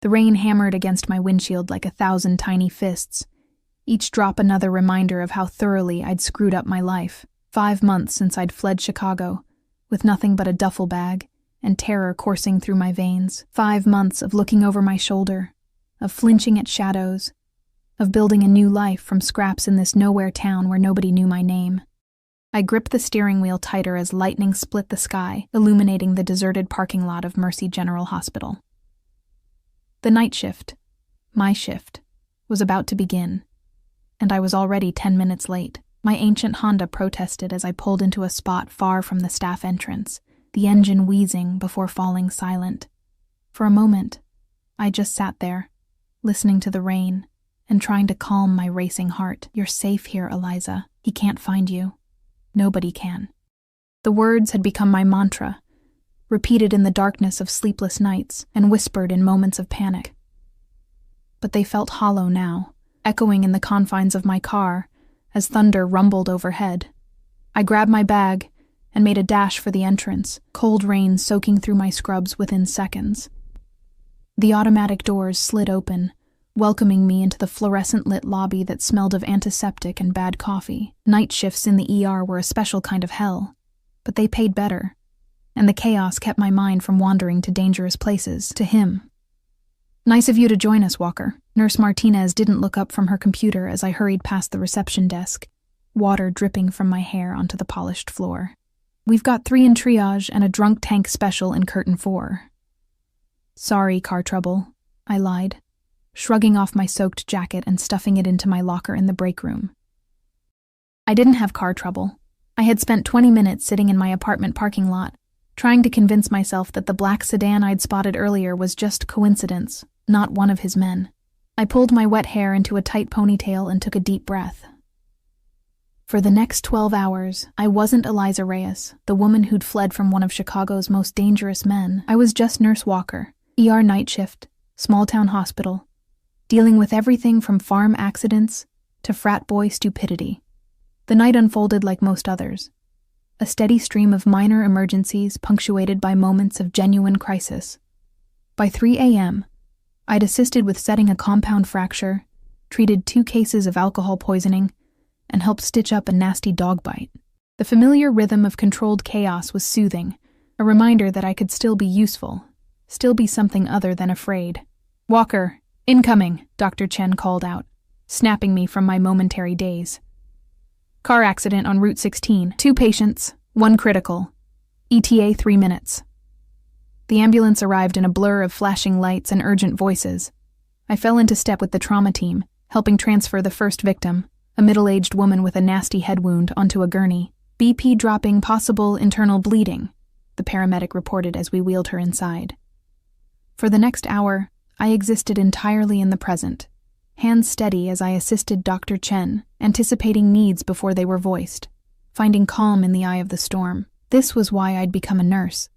The rain hammered against my windshield like 1,000 tiny fists, each drop another reminder of how thoroughly I'd screwed up my life. 5 months since I'd fled Chicago, with nothing but a duffel bag and terror coursing through my veins. 5 months of looking over my shoulder, of flinching at shadows, of building a new life from scraps in this nowhere town where nobody knew my name. I gripped the steering wheel tighter as lightning split the sky, illuminating the deserted parking lot of Mercy General Hospital. The night shift, my shift, was about to begin, and I was already 10 minutes late. My ancient Honda protested as I pulled into a spot far from the staff entrance, the engine wheezing before falling silent. For a moment, I just sat there, listening to the rain and trying to calm my racing heart. "You're safe here, Eliza. He can't find you. Nobody can." The words had become my mantra, repeated in the darkness of sleepless nights and whispered in moments of panic. But they felt hollow now, echoing in the confines of my car as thunder rumbled overhead. I grabbed my bag and made a dash for the entrance, cold rain soaking through my scrubs within seconds. The automatic doors slid open, welcoming me into the fluorescent-lit lobby that smelled of antiseptic and bad coffee. Night shifts in the ER were a special kind of hell, but they paid better, and the chaos kept my mind from wandering to dangerous places, to him. "Nice of you to join us, Walker." Nurse Martinez didn't look up from her computer as I hurried past the reception desk, water dripping from my hair onto the polished floor. "We've got 3 in triage and a drunk tank special in curtain 4. "Sorry, car trouble," I lied, shrugging off my soaked jacket and stuffing it into my locker in the break room. I didn't have car trouble. I had spent 20 minutes sitting in my apartment parking lot, trying to convince myself that the black sedan I'd spotted earlier was just coincidence, not one of his men. I pulled my wet hair into a tight ponytail and took a deep breath. For the next 12 hours, I wasn't Eliza Reyes, the woman who'd fled from one of Chicago's most dangerous men. I was just Nurse Walker, ER night shift, small-town hospital, dealing with everything from farm accidents to frat boy stupidity. The night unfolded like most others, a steady stream of minor emergencies punctuated by moments of genuine crisis. By 3 a.m., I'd assisted with setting a compound fracture, treated 2 cases of alcohol poisoning, and helped stitch up a nasty dog bite. The familiar rhythm of controlled chaos was soothing, a reminder that I could still be useful, still be something other than afraid. "Walker, incoming," Dr. Chen called out, snapping me from my momentary daze. "Car accident on Route 16. 2 patients, 1 critical. ETA 3 minutes. The ambulance arrived in a blur of flashing lights and urgent voices. I fell into step with the trauma team, helping transfer the first victim, a middle-aged woman with a nasty head wound, onto a gurney. "BP dropping, possible internal bleeding," the paramedic reported as we wheeled her inside. For the next hour, I existed entirely in the present, hands steady as I assisted Dr. Chen, anticipating needs before they were voiced, finding calm in the eye of the storm. This was why I'd become a nurse.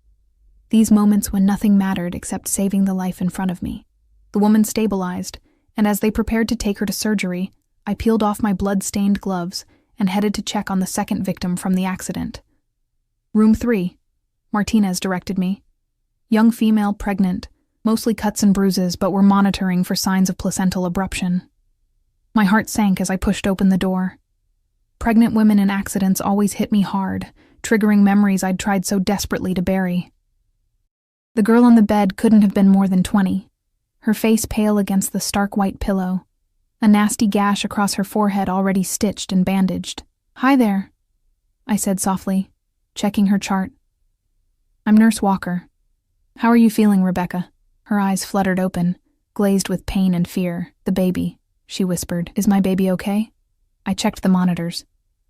These moments when nothing mattered except saving the life in front of me. The woman stabilized, and as they prepared to take her to surgery, I peeled off my blood-stained gloves and headed to check on the second victim from the accident. "Room 3, Martinez directed me. "Young female, pregnant, mostly cuts and bruises, but we're monitoring for signs of placental abruption." My heart sank as I pushed open the door. Pregnant women in accidents always hit me hard, triggering memories I'd tried so desperately to bury. The girl on the bed couldn't have been more than 20, her face pale against the stark white pillow, a nasty gash across her forehead already stitched and bandaged. "Hi there," I said softly, checking her chart. "I'm Nurse Walker. How are you feeling, Rebecca?" Her eyes fluttered open, glazed with pain and fear. "The baby," she whispered. "Is my baby okay?" I checked the monitors.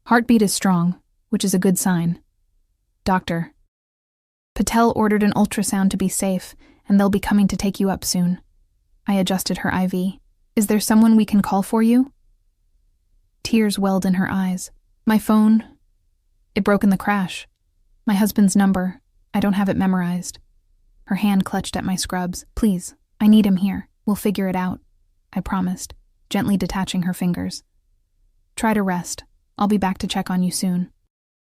"Heartbeat is strong, which is a good sign." "Doctor, Patel ordered an ultrasound to be safe, and they'll be coming to take you up soon." I adjusted her IV. "Is there someone we can call for you?" Tears welled in her eyes. "My phone, it broke in the crash. My husband's number, I don't have it memorized." Her hand clutched at my scrubs. "Please, I need him here. We'll figure it out," I promised, gently detaching her fingers. "Try to rest. I'll be back to check on you soon."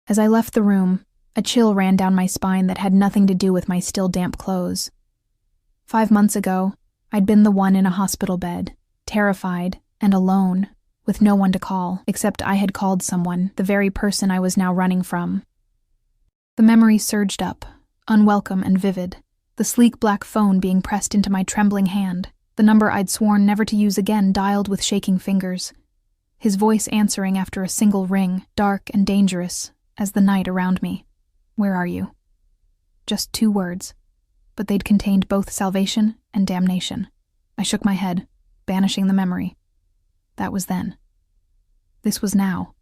As I left the room, a chill ran down my spine that had nothing to do with my still damp clothes. 5 months ago, I'd been the one in a hospital bed, terrified and alone, with no one to call, except I had called someone, the very person I was now running from. The memory surged up, unwelcome and vivid, the sleek black phone being pressed into my trembling hand, the number I'd sworn never to use again dialed with shaking fingers, his voice answering after a single ring, dark and dangerous as the night around me. "Where are you?" Just 2 words, but they'd contained both salvation and damnation. I shook my head, banishing the memory. That was then. This was now.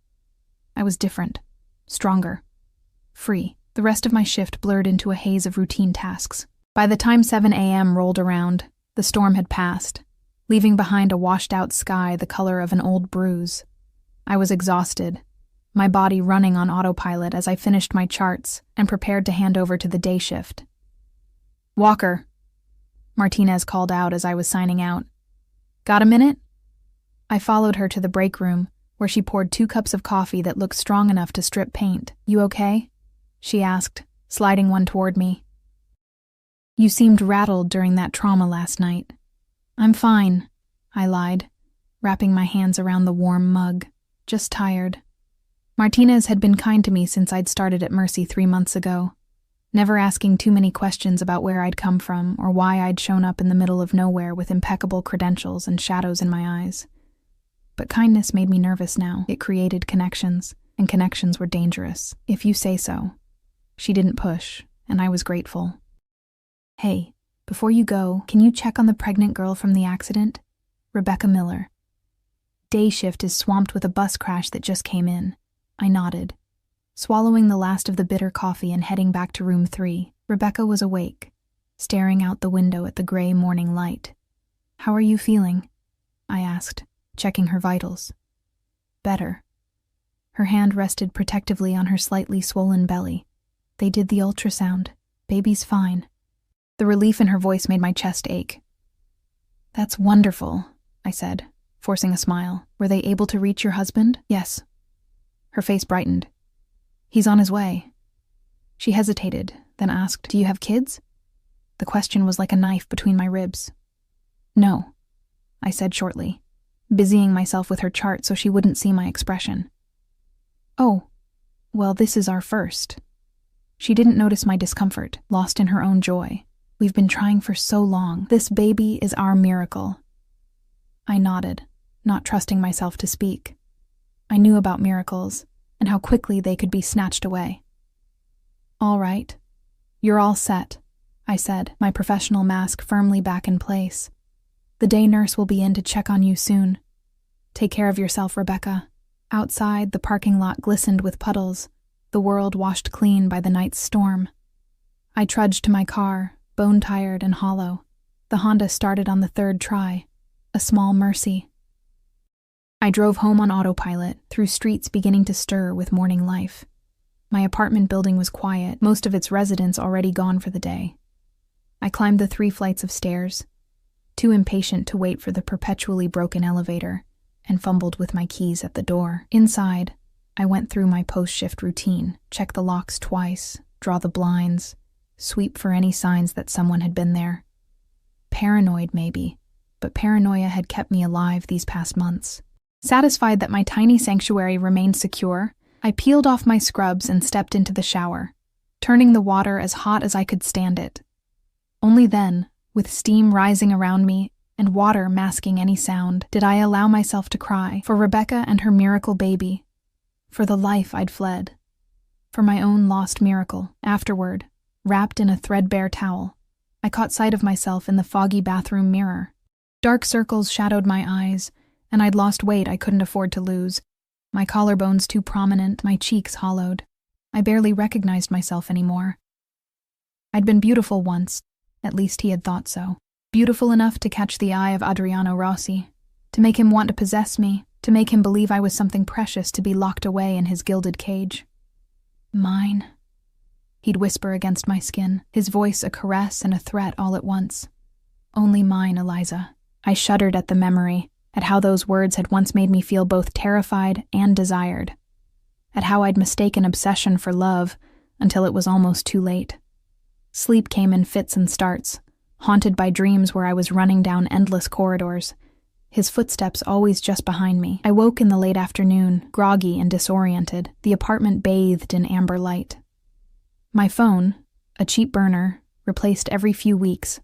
I was different, stronger, free. The rest of my shift blurred into a haze of routine tasks. By the time 7 a.m. rolled around, the storm had passed, leaving behind a washed-out sky the color of an old bruise. I was exhausted, my body running on autopilot as I finished my charts and prepared to hand over to the day shift. "Walker," Martinez called out as I was signing out. "Got a minute?" I followed her to the break room, where she poured 2 cups of coffee that looked strong enough to strip paint. "You okay?" she asked, sliding one toward me. "You seemed rattled during that trauma last night." "I'm fine," I lied, wrapping my hands around the warm mug. "Just tired." Martinez had been kind to me since I'd started at Mercy 3 months ago, never asking too many questions about where I'd come from or why I'd shown up in the middle of nowhere with impeccable credentials and shadows in my eyes. But kindness made me nervous now. It created connections, and connections were dangerous. "If you say so." She didn't push, and I was grateful. "Hey, before you go, can you check on the pregnant girl from the accident? Rebecca Miller. Day shift is swamped with a bus crash that just came in." I nodded, swallowing the last of the bitter coffee and heading back to room 3. Rebecca was awake, staring out the window at the gray morning light. "How are you feeling?" I asked, checking her vitals. "Better." Her hand rested protectively on her slightly swollen belly. "They did the ultrasound. Baby's fine." The relief in her voice made my chest ache. "That's wonderful," I said, forcing a smile. "Were they able to reach your husband?" "Yes." Her face brightened. "He's on his way." She hesitated, then asked, "Do you have kids?" The question was like a knife between my ribs. "No," I said shortly, busying myself with her chart so she wouldn't see my expression. "Oh, well, this is our first." She didn't notice my discomfort, lost in her own joy. "We've been trying for so long. This baby is our miracle." I nodded, not trusting myself to speak. I knew about miracles, and how quickly they could be snatched away. "All right. You're all set," I said, my professional mask firmly back in place. "The day nurse will be in to check on you soon. Take care of yourself, Rebecca." Outside, the parking lot glistened with puddles, the world washed clean by the night's storm. I trudged to my car, bone-tired and hollow. The Honda started on the 3rd try, a small Mercy. I drove home on autopilot, through streets beginning to stir with morning life. My apartment building was quiet, most of its residents already gone for the day. I climbed the 3 flights of stairs, too impatient to wait for the perpetually broken elevator, and fumbled with my keys at the door. Inside, I went through my post-shift routine, check the locks twice, draw the blinds, sweep for any signs that someone had been there. Paranoid, maybe, but paranoia had kept me alive these past months. Satisfied that my tiny sanctuary remained secure, I peeled off my scrubs and stepped into the shower, turning the water as hot as I could stand it. Only then, with steam rising around me and water masking any sound, did I allow myself to cry for Rebecca and her miracle baby, for the life I'd fled, for my own lost miracle. Afterward, wrapped in a threadbare towel, I caught sight of myself in the foggy bathroom mirror. Dark circles shadowed my eyes, and I'd lost weight I couldn't afford to lose. My collarbones too prominent, my cheeks hollowed. I barely recognized myself anymore. I'd been beautiful once, at least he had thought so. Beautiful enough to catch the eye of Adriano Rossi, to make him want to possess me, to make him believe I was something precious to be locked away in his gilded cage. "Mine," he'd whisper against my skin, his voice a caress and a threat all at once. "Only mine, Eliza." I shuddered at the memory, at how those words had once made me feel both terrified and desired, at how I'd mistaken obsession for love until it was almost too late. Sleep came in fits and starts, haunted by dreams where I was running down endless corridors, his footsteps always just behind me. I woke in the late afternoon, groggy and disoriented, the apartment bathed in amber light. My phone, a cheap burner, replaced every few weeks,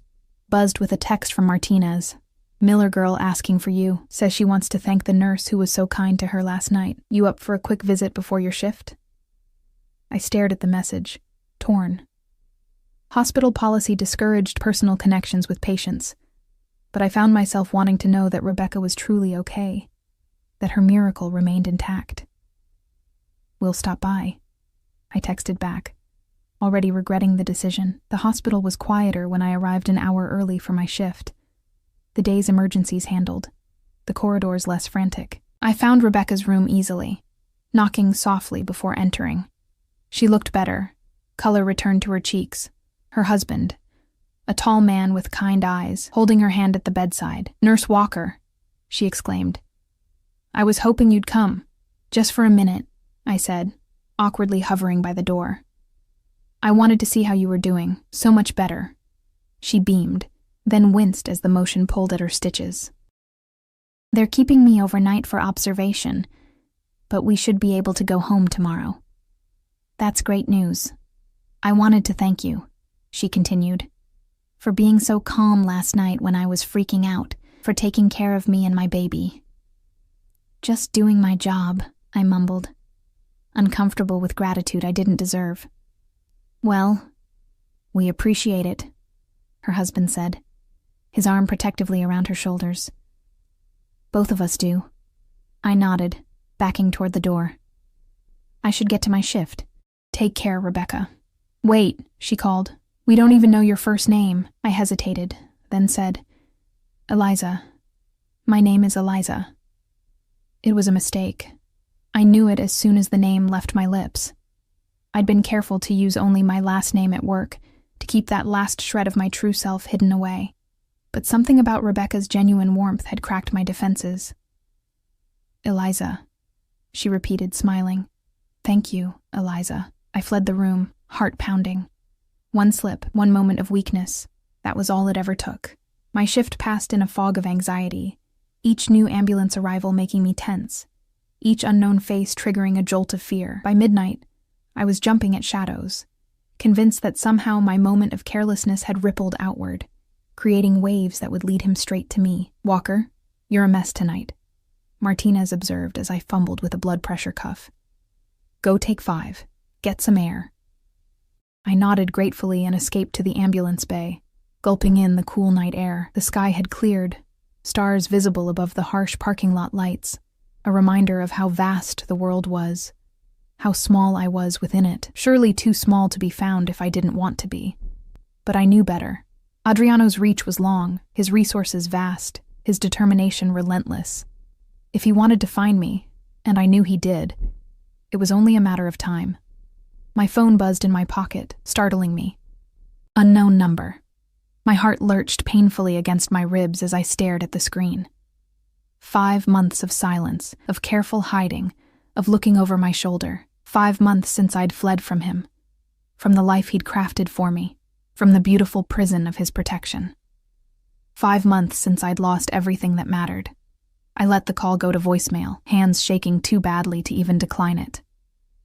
buzzed with a text from Martinez. "Miller girl asking for you. Says she wants to thank the nurse who was so kind to her last night. You up for a quick visit before your shift?" I stared at the message, torn. Hospital policy discouraged personal connections with patients, but I found myself wanting to know that Rebecca was truly okay, that her miracle remained intact. "We'll stop by," I texted back, already regretting the decision. The hospital was quieter when I arrived an hour early for my shift. The day's emergencies handled, the corridors less frantic. I found Rebecca's room easily, knocking softly before entering. She looked better, color returned to her cheeks. Her husband, a tall man with kind eyes, holding her hand at the bedside. "Nurse Walker," she exclaimed. "I was hoping you'd come. Just for a minute," I said, awkwardly hovering by the door. "I wanted to see how you were doing. So much better." She beamed, then winced as the motion pulled at her stitches. "They're keeping me overnight for observation, but we should be able to go home tomorrow." "That's great news. I wanted to thank you," she continued, "for being so calm last night when I was freaking out, for taking care of me and my baby." "Just doing my job," I mumbled, uncomfortable with gratitude I didn't deserve. "Well, we appreciate it," her husband said, his arm protectively around her shoulders. "Both of us do." I nodded, backing toward the door. "I should get to my shift. Take care, Rebecca." "Wait," she called. "We don't even know your first name." I hesitated, then said, "Eliza. My name is Eliza." It was a mistake. I knew it as soon as the name left my lips. I'd been careful to use only my last name at work, to keep that last shred of my true self hidden away. But something about Rebecca's genuine warmth had cracked my defenses. "Eliza," she repeated, smiling. "Thank you, Eliza." I fled the room, heart pounding. One slip, one moment of weakness. That was all it ever took. My shift passed in a fog of anxiety, each new ambulance arrival making me tense, each unknown face triggering a jolt of fear. By midnight, I was jumping at shadows, convinced that somehow my moment of carelessness had rippled outward, creating waves that would lead him straight to me. "Walker, you're a mess tonight," Martinez observed as I fumbled with a blood pressure cuff. "Go take 5. Get some air." I nodded gratefully and escaped to the ambulance bay, gulping in the cool night air. The sky had cleared, stars visible above the harsh parking lot lights, a reminder of how vast the world was, how small I was within it, surely too small to be found if I didn't want to be. But I knew better. Adriano's reach was long, his resources vast, his determination relentless. If he wanted to find me, and I knew he did, it was only a matter of time. My phone buzzed in my pocket, startling me. Unknown number. My heart lurched painfully against my ribs as I stared at the screen. 5 months of silence, of careful hiding, of looking over my shoulder. 5 months since I'd fled from him, from the life he'd crafted for me, from the beautiful prison of his protection. 5 months since I'd lost everything that mattered. I let the call go to voicemail, hands shaking too badly to even decline it.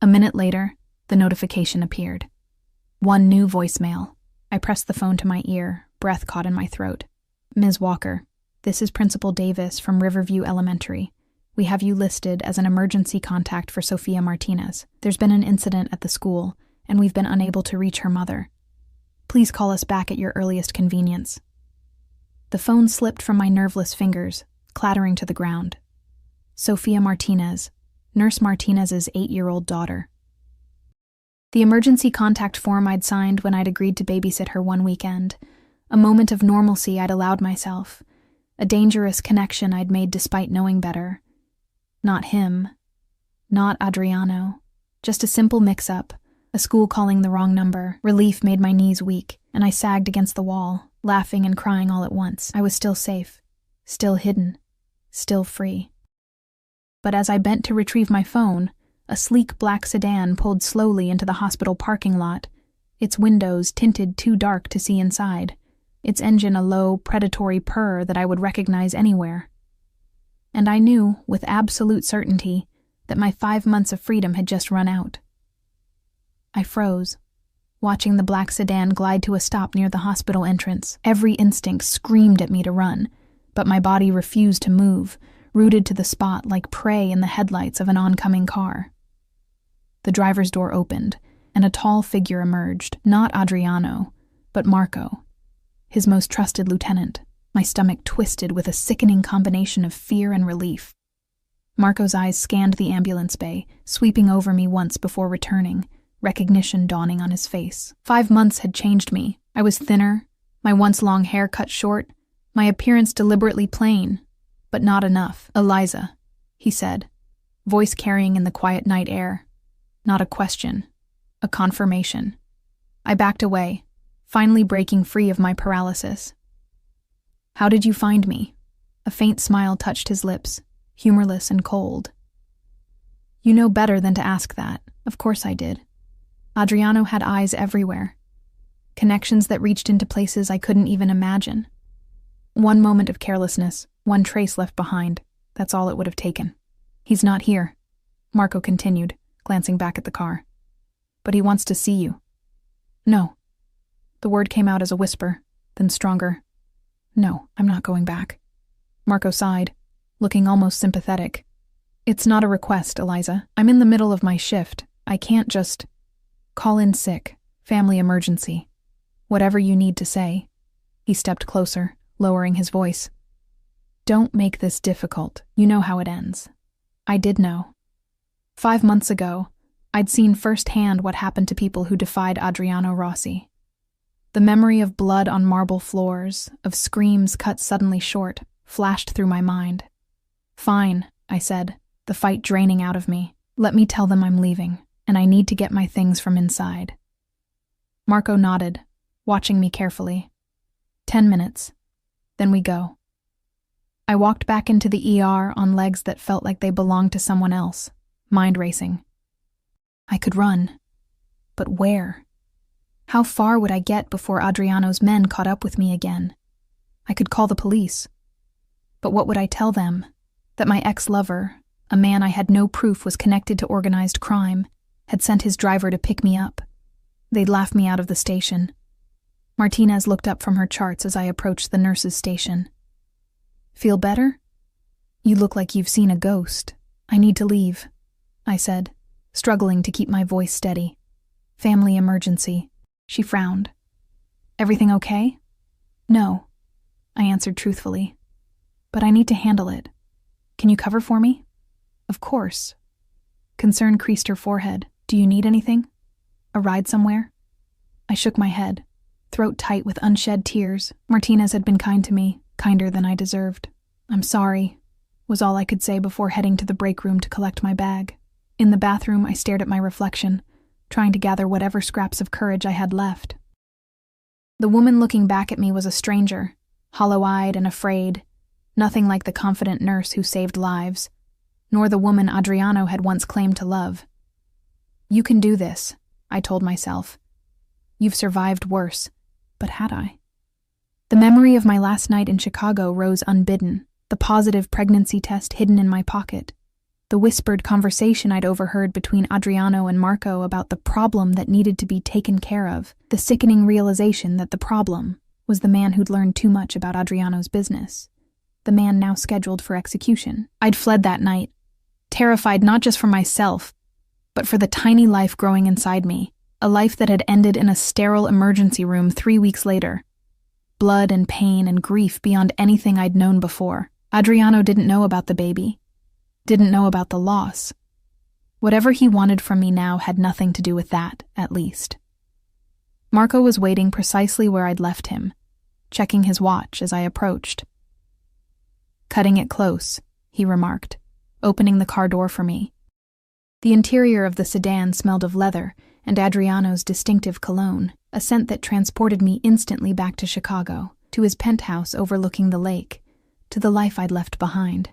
A minute later, the notification appeared. One new voicemail. I pressed the phone to my ear, breath caught in my throat. "Ms. Walker, this is Principal Davis from Riverview Elementary. We have you listed as an emergency contact for Sofia Martinez. There's been an incident at the school, and we've been unable to reach her mother. Please call us back at your earliest convenience." The phone slipped from my nerveless fingers, clattering to the ground. Sofia Martinez, Nurse Martinez's 8-year-old daughter. The emergency contact form I'd signed when I'd agreed to babysit her one weekend, a moment of normalcy I'd allowed myself, a dangerous connection I'd made despite knowing better. Not him, not Adriano, just a simple mix-up, a school calling the wrong number. Relief made my knees weak, and I sagged against the wall, laughing and crying all at once. I was still safe, still hidden, still free. But as I bent to retrieve my phone, a sleek black sedan pulled slowly into the hospital parking lot, its windows tinted too dark to see inside. its engine a low, predatory purr that I would recognize anywhere. And I knew, with absolute certainty, that my 5 months of freedom had just run out. I froze, watching the black sedan glide to a stop near the hospital entrance. Every instinct screamed at me to run, but my body refused to move, rooted to the spot like prey in the headlights of an oncoming car. The driver's door opened, and a tall figure emerged, not Adriano, but Marco, his most trusted lieutenant. My stomach twisted with a sickening combination of fear and relief. Marco's eyes scanned the ambulance bay, sweeping over me once before returning, recognition dawning on his face. 5 months had changed me. I was thinner, my once long hair cut short, my appearance deliberately plain, but not enough. "Eliza," he said, voice carrying in the quiet night air. Not a question, a confirmation. I backed away, finally breaking free of my paralysis. "How did you find me?" A faint smile touched his lips, humorless and cold. "You know better than to ask that." Of course I did. Adriano had eyes everywhere, connections that reached into places I couldn't even imagine. One moment of carelessness, one trace left behind, that's all it would have taken. "He's not here," Marco continued, glancing back at the car. "But he wants to see you." "No." The word came out as a whisper, then stronger. "No, I'm not going back." Marco sighed, looking almost sympathetic. "It's not a request, Eliza. I'm in the middle of my shift. I can't just call in sick, family emergency. Whatever you need to say." He stepped closer, lowering his voice. "Don't make this difficult. You know how it ends." I did know. 5 months ago, I'd seen firsthand what happened to people who defied Adriano Rossi. The memory of blood on marble floors, of screams cut suddenly short, flashed through my mind. "Fine," I said, the fight draining out of me. "Let me tell them I'm leaving, and I need to get my things from inside." Marco nodded, watching me carefully. 10 minutes. Then we go. I walked back into the ER on legs that felt like they belonged to someone else, mind racing. I could run. But where? How far would I get before Adriano's men caught up with me again? I could call the police. But what would I tell them? That my ex-lover, a man I had no proof was connected to organized crime, had sent his driver to pick me up. They'd laugh me out of the station. Martinez looked up from her charts as I approached the nurse's station. "Feel better? You look like you've seen a ghost. I need to leave," I said, struggling to keep my voice steady. "Family emergency." She frowned. "Everything okay?" "No," I answered truthfully. "But I need to handle it. Can you cover for me?" "Of course." Concern creased her forehead. "Do you need anything? A ride somewhere?" I shook my head, throat tight with unshed tears. Martinez had been kind to me, kinder than I deserved. "I'm sorry," was all I could say before heading to the break room to collect my bag. In the bathroom, I stared at my reflection, trying to gather whatever scraps of courage I had left. The woman looking back at me was a stranger, hollow-eyed and afraid, nothing like the confident nurse who saved lives, nor the woman Adriano had once claimed to love. "You can do this," I told myself. "You've survived worse." But had I? The memory of my last night in Chicago rose unbidden, the positive pregnancy test hidden in my pocket, the whispered conversation I'd overheard between Adriano and Marco about the problem that needed to be taken care of, the sickening realization that the problem was the man who'd learned too much about Adriano's business, the man now scheduled for execution. I'd fled that night, terrified not just for myself, but for the tiny life growing inside me, a life that had ended in a sterile emergency room 3 weeks later. Blood and pain and grief beyond anything I'd known before. Adriano didn't know about the baby, didn't know about the loss. Whatever he wanted from me now had nothing to do with that, at least. Marco was waiting precisely where I'd left him, checking his watch as I approached. "Cutting it close," he remarked, opening the car door for me. The interior of the sedan smelled of leather and Adriano's distinctive cologne, a scent that transported me instantly back to Chicago, to his penthouse overlooking the lake, to the life I'd left behind.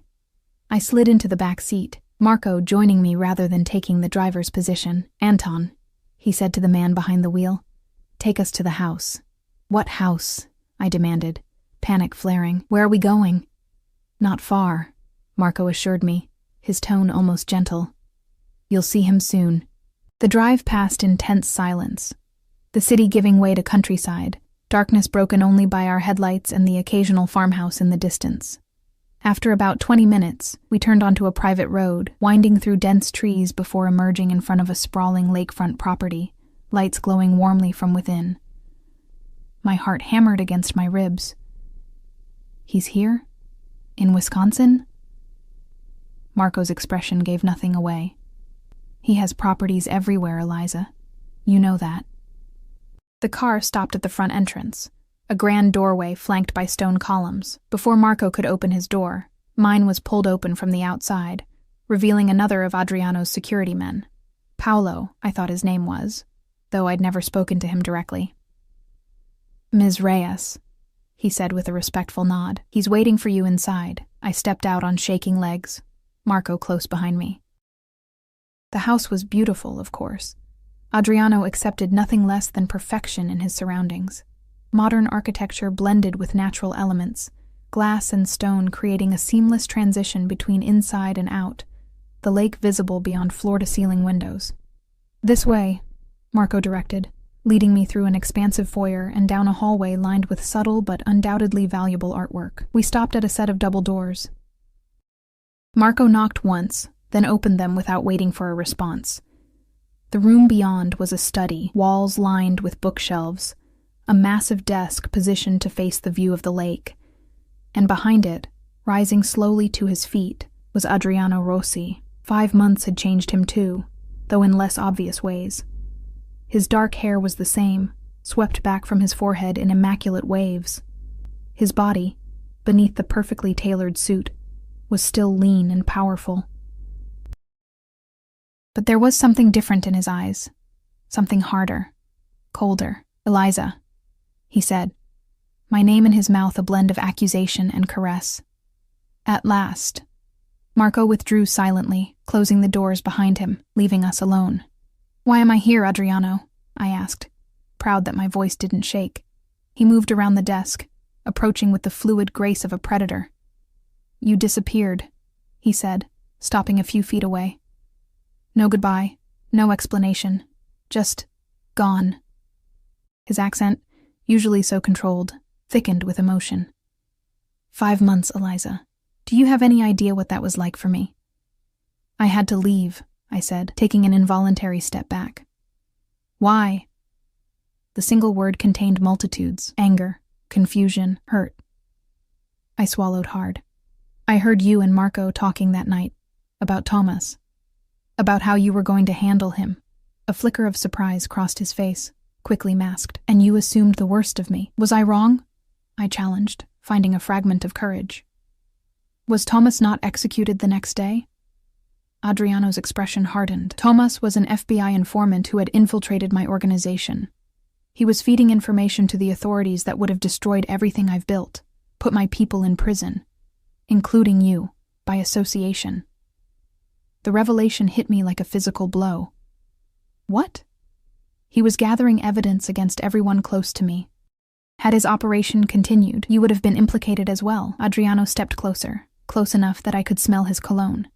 I slid into the back seat, Marco joining me rather than taking the driver's position. "Anton," he said to the man behind the wheel, "take us to the house." "What house?" I demanded, panic flaring. Where are we going? Not far, Marco assured me, his tone almost gentle. You'll see him soon. The drive passed in tense silence, the city giving way to countryside, darkness broken only by our headlights and the occasional farmhouse in the distance. After about 20 minutes, we turned onto a private road, winding through dense trees before emerging in front of a sprawling lakefront property, lights glowing warmly from within. My heart hammered against my ribs. He's here? In Wisconsin? Marco's expression gave nothing away. He has properties everywhere, Eliza. You know that. The car stopped at the front entrance, a grand doorway flanked by stone columns. Before Marco could open his door, mine was pulled open from the outside, revealing another of Adriano's security men. Paolo, I thought his name was, though I'd never spoken to him directly. Ms. Reyes, he said with a respectful nod. He's waiting for you inside. I stepped out on shaking legs, Marco close behind me. The house was beautiful, of course. Adriano accepted nothing less than perfection in his surroundings. Modern architecture blended with natural elements, glass and stone creating a seamless transition between inside and out, the lake visible beyond floor-to-ceiling windows. This way, Marco directed, leading me through an expansive foyer and down a hallway lined with subtle but undoubtedly valuable artwork. We stopped at a set of double doors. Marco knocked once, then opened them without waiting for a response. The room beyond was a study, walls lined with bookshelves, a massive desk positioned to face the view of the lake, and behind it, rising slowly to his feet, was Adriano Rossi. 5 months had changed him too, though in less obvious ways. His dark hair was the same, swept back from his forehead in immaculate waves. His body, beneath the perfectly tailored suit, was still lean and powerful. But there was something different in his eyes, something harder, colder. Eliza, he said, my name in his mouth a blend of accusation and caress. At last. Marco withdrew silently, closing the doors behind him, leaving us alone. Why am I here, Adriano? I asked, proud that my voice didn't shake. He moved around the desk, approaching with the fluid grace of a predator. You disappeared, he said, stopping a few feet away. No goodbye, no explanation, just gone. His accent, usually so controlled, thickened with emotion. 5 months, Eliza. Do you have any idea what that was like for me? I had to leave, I said, taking an involuntary step back. Why? The single word contained multitudes: anger, confusion, hurt. I swallowed hard. I heard you and Marco talking that night, about Thomas, about how you were going to handle him. A flicker of surprise crossed his face, quickly masked. And you assumed the worst of me. Was I wrong? I challenged, finding a fragment of courage. Was Thomas not executed the next day? Adriano's expression hardened. Thomas was an FBI informant who had infiltrated my organization. He was feeding information to the authorities that would have destroyed everything I've built, put my people in prison, including you, by association. The revelation hit me like a physical blow. What? He was gathering evidence against everyone close to me. Had his operation continued, you would have been implicated as well. Adriano stepped closer, close enough that I could smell his cologne,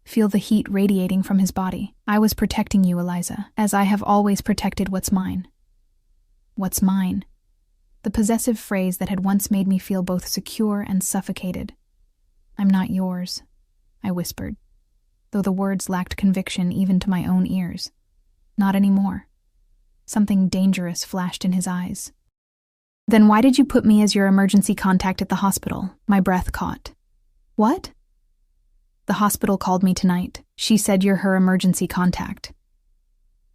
feel the heat radiating from his body. I was protecting you, Eliza, as I have always protected what's mine. What's mine? The possessive phrase that had once made me feel both secure and suffocated. I'm not yours, I whispered, though the words lacked conviction even to my own ears. Not anymore. Something dangerous flashed in his eyes. Then why did you put me as your emergency contact at the hospital? My breath caught. What? The hospital called me tonight. She said you're her emergency contact.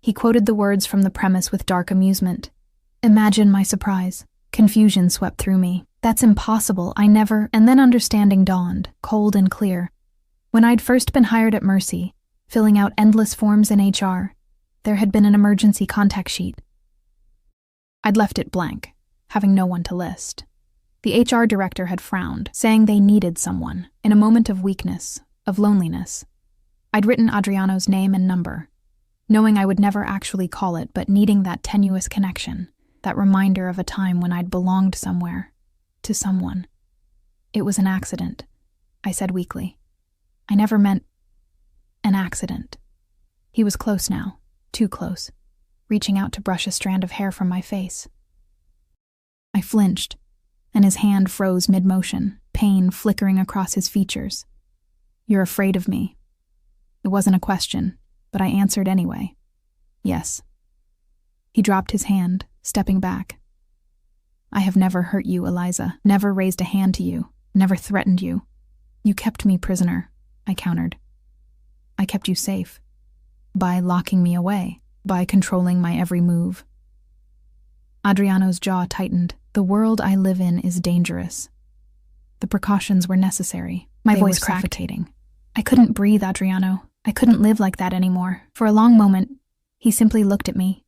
He quoted the words from the premise with dark amusement. Imagine my surprise. Confusion swept through me. That's impossible. I never... And then understanding dawned, cold and clear. When I'd first been hired at Mercy, filling out endless forms in HR, there had been an emergency contact sheet. I'd left it blank, having no one to list. The HR director had frowned, saying they needed someone, in a moment of weakness, of loneliness. I'd written Adriano's name and number, knowing I would never actually call it, but needing that tenuous connection, that reminder of a time when I'd belonged somewhere, to someone. It was an accident, I said weakly. I never meant an accident. He was close now, too close, reaching out to brush a strand of hair from my face. I flinched, and his hand froze mid-motion, pain flickering across his features. You're afraid of me. It wasn't a question, but I answered anyway. Yes. He dropped his hand, stepping back. I have never hurt you, Eliza, never raised a hand to you, never threatened you. You kept me prisoner, I countered. I kept you safe. By locking me away, by controlling my every move. Adriano's jaw tightened. The world I live in is dangerous. The precautions were necessary. My voice cracked. I couldn't breathe, Adriano. I couldn't live like that anymore. For a long moment, he simply looked at me,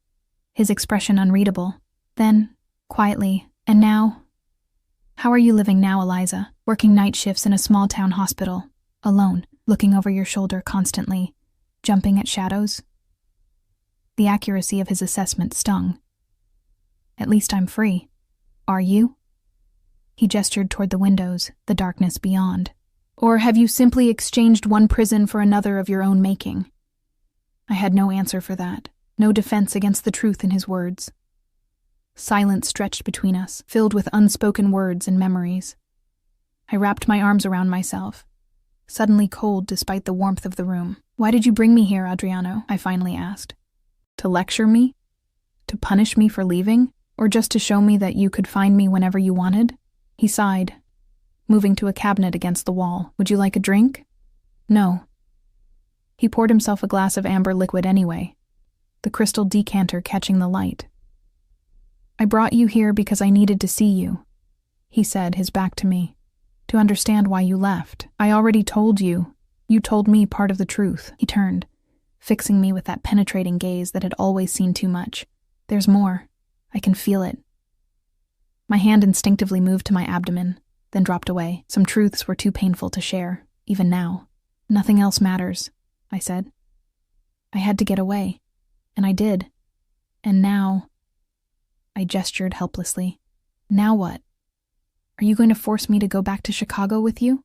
his expression unreadable. Then, quietly, and now? How are you living now, Eliza? Working night shifts in a small-town hospital, alone, looking over your shoulder constantly, jumping at shadows? The accuracy of his assessment stung. At least I'm free. Are you? He gestured toward the windows, the darkness beyond. Or have you simply exchanged one prison for another of your own making? I had no answer for that, no defense against the truth in his words. Silence stretched between us, filled with unspoken words and memories. I wrapped my arms around myself, suddenly cold despite the warmth of the room. Why did you bring me here, Adriano? I finally asked. To lecture me? To punish me for leaving? Or just to show me that you could find me whenever you wanted? He sighed, moving to a cabinet against the wall. Would you like a drink? No. He poured himself a glass of amber liquid anyway, the crystal decanter catching the light. I brought you here because I needed to see you, he said, his back to me, to understand why you left. I already told you. You told me part of the truth. He turned, fixing me with that penetrating gaze that had always seen too much. There's more. I can feel it. My hand instinctively moved to my abdomen, then dropped away. Some truths were too painful to share, even now. Nothing else matters, I said. I had to get away, and I did. And now... I gestured helplessly. Now what? Are you going to force me to go back to Chicago with you?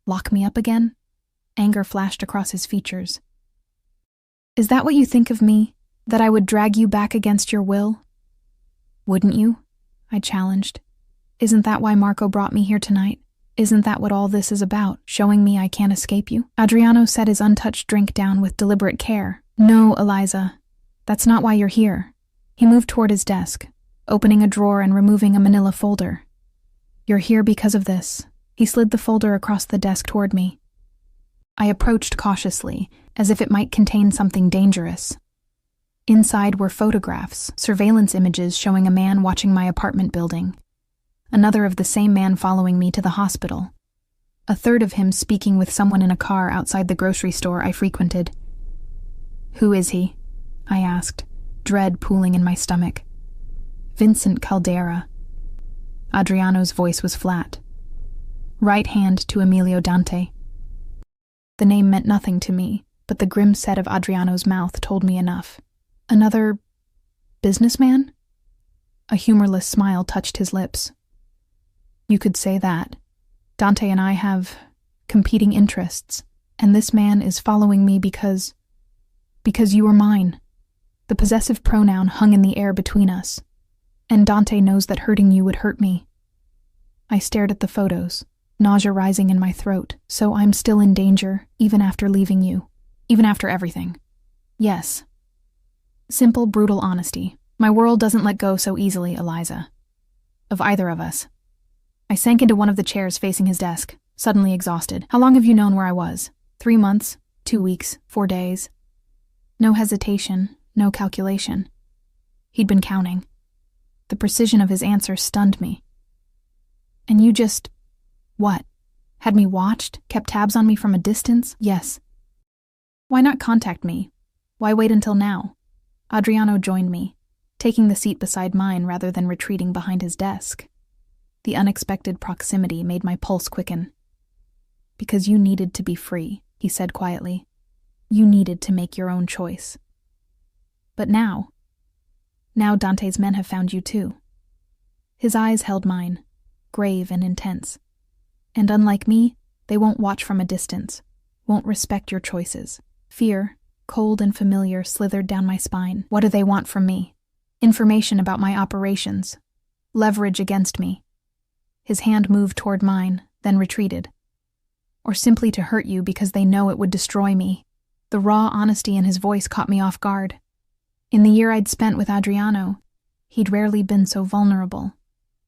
Lock me up again? Anger flashed across his features. Is that what you think of me? That I would drag you back against your will? Wouldn't you? I challenged. Isn't that why Marco brought me here tonight? Isn't that what all this is about, showing me I can't escape you? Adriano set his untouched drink down with deliberate care. No, Eliza. That's not why you're here. He moved toward his desk, opening a drawer and removing a manila folder. You're here because of this. He slid the folder across the desk toward me. I approached cautiously, as if it might contain something dangerous. Inside were photographs, surveillance images showing a man watching my apartment building, another of the same man following me to the hospital, a third of him speaking with someone in a car outside the grocery store I frequented. Who is he? I asked, dread pooling in my stomach. Vincent Caldera. Adriano's voice was flat. Right hand to Emilio Dante. The name meant nothing to me, but the grim set of Adriano's mouth told me enough. Another businessman? A humorless smile touched his lips. You could say that. Dante and I have competing interests, and this man is following me because you are mine. The possessive pronoun hung in the air between us, and Dante knows that hurting you would hurt me. I stared at the photos, nausea rising in my throat. So I'm still in danger, even after leaving you. Even after everything. Yes. Simple, brutal honesty. My world doesn't let go so easily, Eliza. Of either of us. I sank into one of the chairs facing his desk, suddenly exhausted. How long have you known where I was? 3 months? 2 weeks? 4 days? No hesitation, no calculation. He'd been counting. The precision of his answer stunned me. And you just... what? Had me watched? Kept tabs on me from a distance? Yes. Why not contact me? Why wait until now? Adriano joined me, taking the seat beside mine rather than retreating behind his desk. The unexpected proximity made my pulse quicken. Because you needed to be free, he said quietly. You needed to make your own choice. But now, Now Dante's men have found you too. His eyes held mine, grave and intense. And unlike me, they won't watch from a distance, won't respect your choices. Fear, cold and familiar, slithered down my spine. What do they want from me? Information about my operations. Leverage against me. His hand moved toward mine, then retreated. Or simply to hurt you because they know it would destroy me. The raw honesty in his voice caught me off guard. In the year I'd spent with Adriano, he'd rarely been so vulnerable,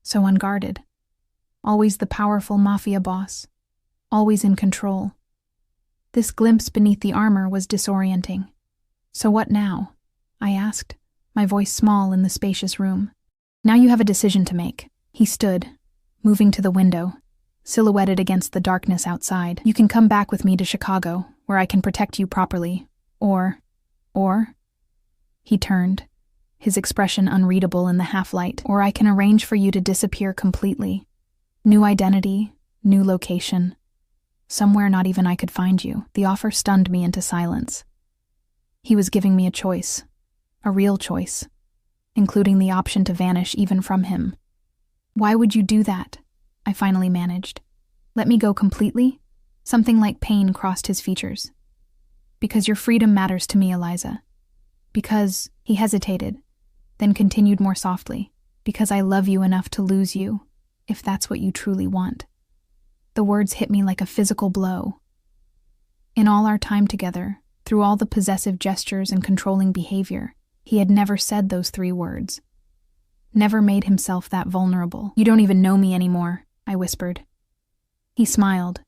so unguarded. Always the powerful Mafia boss, always in control. This glimpse beneath the armor was disorienting. So what now? I asked, my voice small in the spacious room. Now you have a decision to make. He stood, moving to the window, silhouetted against the darkness outside. You can come back with me to Chicago, where I can protect you properly. Or... He turned, his expression unreadable in the half-light. Or I can arrange for you to disappear completely. New identity, new location. Somewhere not even I could find you. The offer stunned me into silence. He was giving me a choice, a real choice, including the option to vanish even from him. Why would you do that? I finally managed. Let me go completely? Something like pain crossed his features. Because your freedom matters to me, Eliza. Because, he hesitated, then continued more softly, because I love you enough to lose you, if that's what you truly want. The words hit me like a physical blow. In all our time together, through all the possessive gestures and controlling behavior, he had never said those 3 words. Never made himself that vulnerable. You don't even know me anymore, I whispered. He smiled,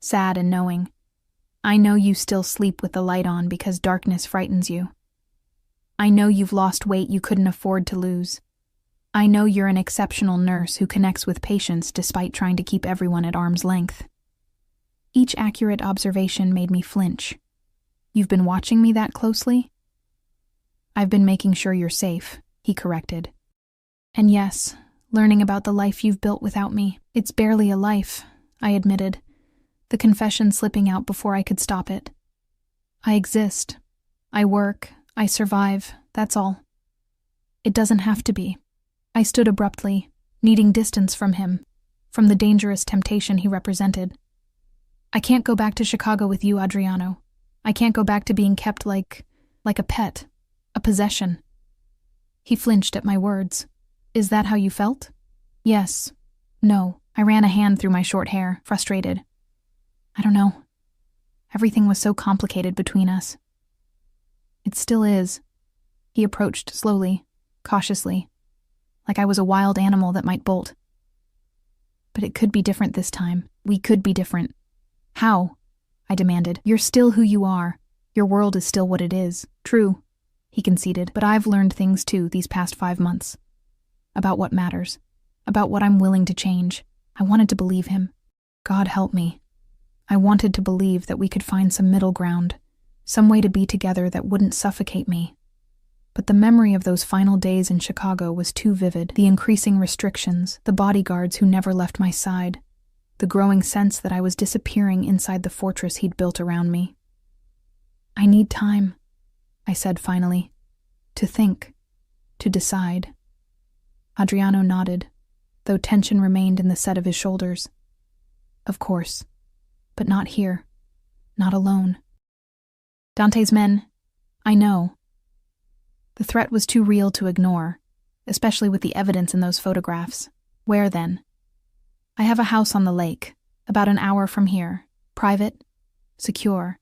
sad and knowing. I know you still sleep with the light on because darkness frightens you. I know you've lost weight you couldn't afford to lose. I know you're an exceptional nurse who connects with patients despite trying to keep everyone at arm's length. Each accurate observation made me flinch. You've been watching me that closely? I've been making sure you're safe, he corrected. And yes, learning about the life you've built without me. It's barely a life, I admitted, the confession slipping out before I could stop it. I exist. I work. I survive. That's all. It doesn't have to be. I stood abruptly, needing distance from him, from the dangerous temptation he represented. I can't go back to Chicago with you, Adriano. I can't go back to being kept like a pet, a possession. He flinched at my words. Is that how you felt? Yes. No. I ran a hand through my short hair, frustrated. I don't know. Everything was so complicated between us. It still is. He approached slowly, cautiously, like I was a wild animal that might bolt. But it could be different this time. We could be different. How? I demanded. You're still who you are. Your world is still what it is. True, he conceded, but I've learned things too these past 5 months. About what matters. About what I'm willing to change. I wanted to believe him. God help me. I wanted to believe that we could find some middle ground, some way to be together that wouldn't suffocate me. But the memory of those final days in Chicago was too vivid. The increasing restrictions, the bodyguards who never left my side, the growing sense that I was disappearing inside the fortress he'd built around me. I need time, I said finally, to think, to decide. Adriano nodded, though tension remained in the set of his shoulders. Of course, but not here, not alone. Dante's men, I know. The threat was too real to ignore, especially with the evidence in those photographs. Where then? I have a house on the lake, about an hour from here, private, secure.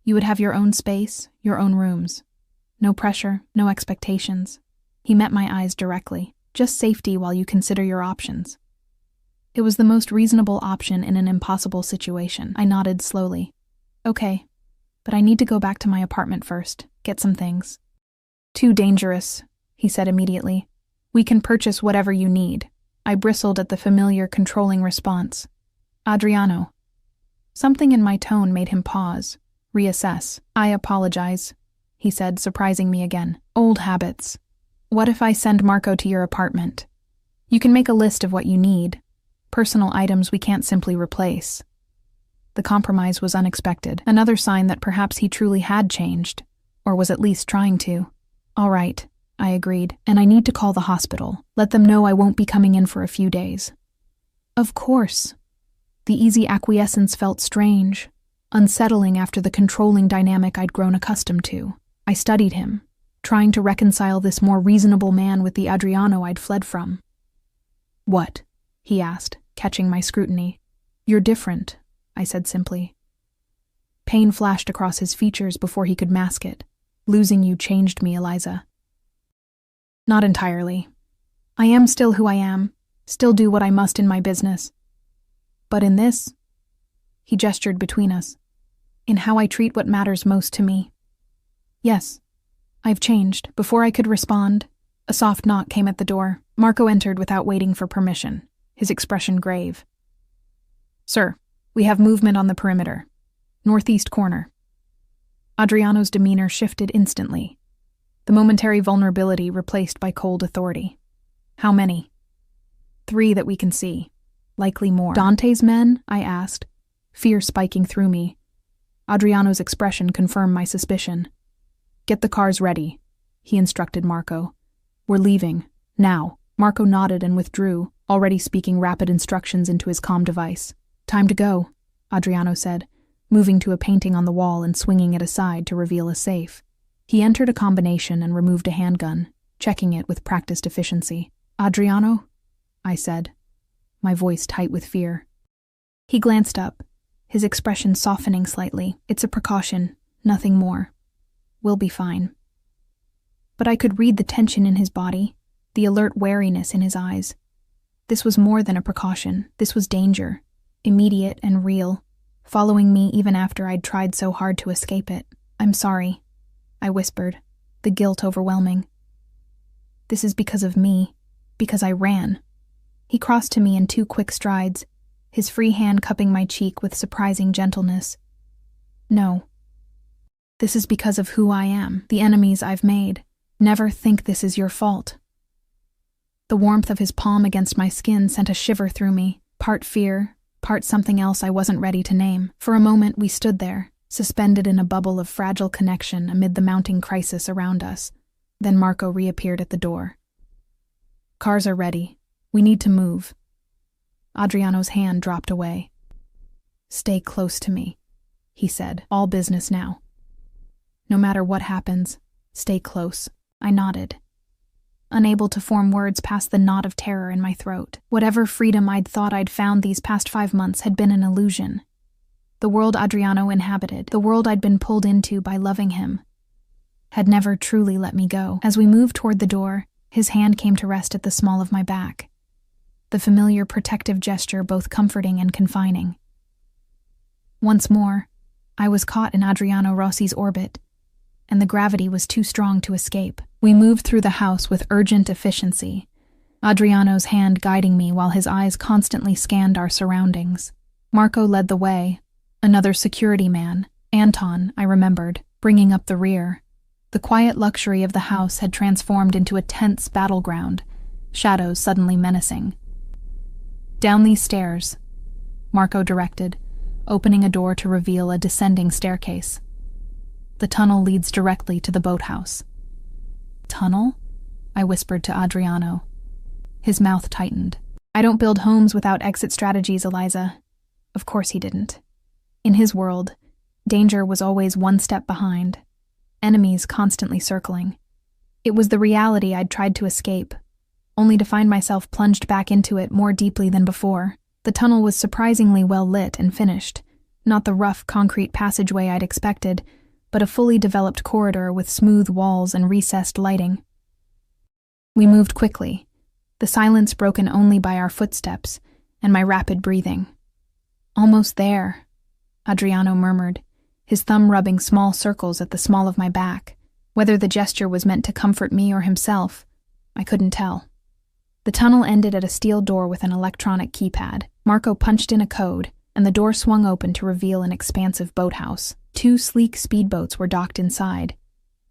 You would have your own space, your own rooms. No pressure, no expectations. He met my eyes directly. Just safety while you consider your options. It was the most reasonable option in an impossible situation. I nodded slowly. Okay, but I need to go back to my apartment first, get some things. Too dangerous, he said immediately. We can purchase whatever you need. I bristled at the familiar, controlling response. Adriano. Something in my tone made him pause, reassess. I apologize, he said, surprising me again. Old habits. What if I send Marco to your apartment? You can make a list of what you need. Personal items we can't simply replace. The compromise was unexpected, another sign that perhaps he truly had changed, or was at least trying to. All right, I agreed, and I need to call the hospital. Let them know I won't be coming in for a few days. Of course. The easy acquiescence felt strange, unsettling after the controlling dynamic I'd grown accustomed to. I studied him, trying to reconcile this more reasonable man with the Adriano I'd fled from. What? He asked, catching my scrutiny. You're different, I said simply. Pain flashed across his features before he could mask it. Losing you changed me, Eliza. Not entirely. I am still who I am, still do what I must in my business. But in this, he gestured between us, in how I treat what matters most to me. Yes, I've changed. Before I could respond, a soft knock came at the door. Marco entered without waiting for permission, his expression grave. Sir, we have movement on the perimeter. Northeast corner. Adriano's demeanor shifted instantly, the momentary vulnerability replaced by cold authority. How many? 3 that we can see. Likely more. Dante's men? I asked, fear spiking through me. Adriano's expression confirmed my suspicion. Get the cars ready, he instructed Marco. We're leaving. Now. Marco nodded and withdrew, already speaking rapid instructions into his comm device. Time to go, Adriano said, moving to a painting on the wall and swinging it aside to reveal a safe. He entered a combination and removed a handgun, checking it with practiced efficiency. Adriano? I said, my voice tight with fear. He glanced up, his expression softening slightly. It's a precaution, nothing more. We'll be fine. But I could read the tension in his body, the alert wariness in his eyes. This was more than a precaution. This was danger, immediate and real, following me even after I'd tried so hard to escape it. I'm sorry, I whispered, the guilt overwhelming. This is because of me, because I ran. He crossed to me in 2 quick strides, his free hand cupping my cheek with surprising gentleness. No. This is because of who I am, the enemies I've made. Never think this is your fault. The warmth of his palm against my skin sent a shiver through me, part fear, part something else I wasn't ready to name. For a moment we stood there, suspended in a bubble of fragile connection amid the mounting crisis around us. Then Marco reappeared at the door. Cars are ready. We need to move. Adriano's hand dropped away. Stay close to me, he said. All business now. No matter what happens, stay close. I nodded, unable to form words past the knot of terror in my throat. Whatever freedom I'd thought I'd found these past 5 months had been an illusion. The world Adriano inhabited, the world I'd been pulled into by loving him, had never truly let me go. As we moved toward the door, his hand came to rest at the small of my back, the familiar protective gesture both comforting and confining. Once more, I was caught in Adriano Rossi's orbit, and the gravity was too strong to escape. We moved through the house with urgent efficiency, Adriano's hand guiding me while his eyes constantly scanned our surroundings. Marco led the way, another security man, Anton, I remembered, bringing up the rear. The quiet luxury of the house had transformed into a tense battleground, shadows suddenly menacing. Down these stairs, Marco directed, opening a door to reveal a descending staircase. The tunnel leads directly to the boathouse. Tunnel? I whispered to Adriano. His mouth tightened. I don't build homes without exit strategies, Eliza. Of course he didn't. In his world, danger was always one step behind, enemies constantly circling. It was the reality I'd tried to escape, only to find myself plunged back into it more deeply than before. The tunnel was surprisingly well lit and finished, not the rough concrete passageway I'd expected, but a fully developed corridor with smooth walls and recessed lighting. We moved quickly, the silence broken only by our footsteps and my rapid breathing. Almost there, Adriano murmured, his thumb rubbing small circles at the small of my back. Whether the gesture was meant to comfort me or himself, I couldn't tell. The tunnel ended at a steel door with an electronic keypad. Marco punched in a code, and the door swung open to reveal an expansive boathouse. 2 sleek speedboats were docked inside,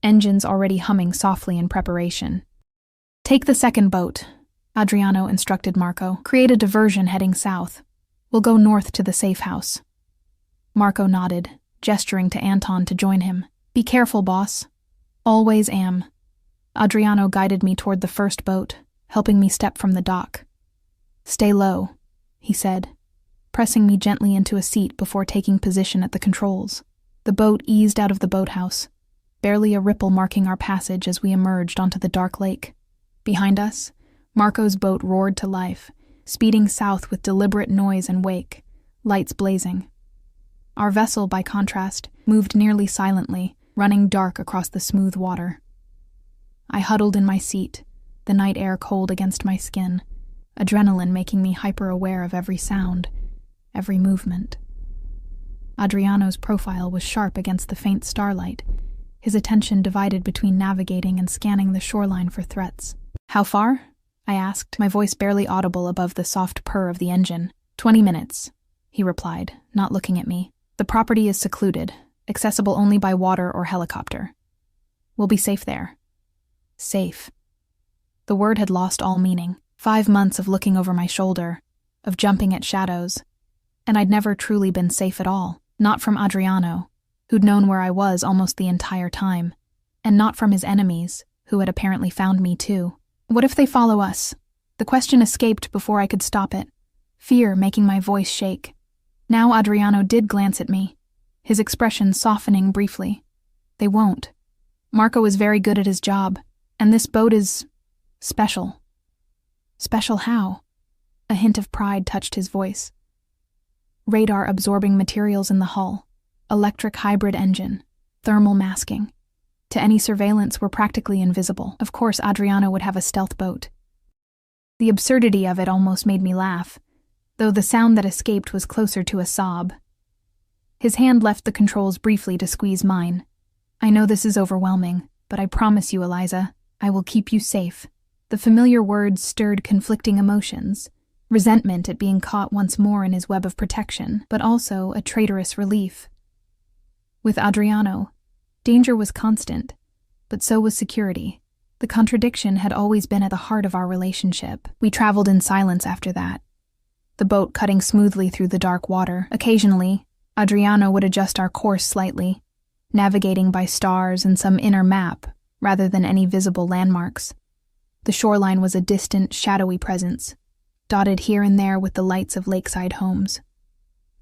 engines already humming softly in preparation. Take the second boat, Adriano instructed Marco. Create a diversion heading south. We'll go north to the safe house. Marco nodded, gesturing to Anton to join him. Be careful, boss. Always am, Adriano guided me toward the first boat, helping me step from the dock. "Stay low," he said, pressing me gently into a seat before taking position at the controls. The boat eased out of the boathouse, barely a ripple marking our passage as we emerged onto the dark lake. Behind us, Marco's boat roared to life, speeding south with deliberate noise and wake, lights blazing. Our vessel, by contrast, moved nearly silently, running dark across the smooth water. I huddled in my seat, the night air cold against my skin, adrenaline making me hyper-aware of every sound, every movement. Adriano's profile was sharp against the faint starlight, his attention divided between navigating and scanning the shoreline for threats. "How far?" I asked, my voice barely audible above the soft purr of the engine. 20 minutes, he replied, not looking at me. "The property is secluded, accessible only by water or helicopter. We'll be safe there." Safe. The word had lost all meaning. 5 months of looking over my shoulder, of jumping at shadows, and I'd never truly been safe at all. Not from Adriano, who'd known where I was almost the entire time, and not from his enemies, who had apparently found me too. What if they follow us? The question escaped before I could stop it, fear making my voice shake. Now Adriano did glance at me, his expression softening briefly. They won't. Marco is very good at his job, and this boat is special. Special how? A hint of pride touched his voice. Radar-absorbing materials in the hull, electric hybrid engine, thermal masking. To any surveillance, we're practically invisible. Of course, Adriano would have a stealth boat. The absurdity of it almost made me laugh, though the sound that escaped was closer to a sob. His hand left the controls briefly to squeeze mine. "I know this is overwhelming, but I promise you, Eliza, I will keep you safe." The familiar words stirred conflicting emotions. Resentment at being caught once more in his web of protection, but also a traitorous relief. With Adriano, danger was constant, but so was security. The contradiction had always been at the heart of our relationship. We traveled in silence after that, the boat cutting smoothly through the dark water. Occasionally, Adriano would adjust our course slightly, navigating by stars and some inner map rather than any visible landmarks. The shoreline was a distant, shadowy presence, dotted here and there with the lights of lakeside homes.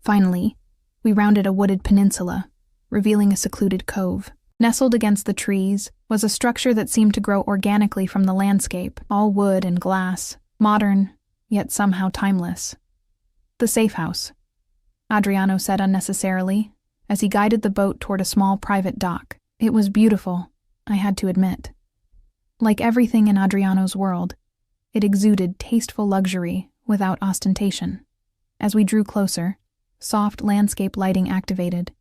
Finally, we rounded a wooded peninsula, revealing a secluded cove. Nestled against the trees was a structure that seemed to grow organically from the landscape, all wood and glass, modern, yet somehow timeless. "The safe house," Adriano said unnecessarily, as he guided the boat toward a small private dock. It was beautiful, I had to admit. Like everything in Adriano's world, it exuded tasteful luxury without ostentation. As we drew closer, soft landscape lighting activated,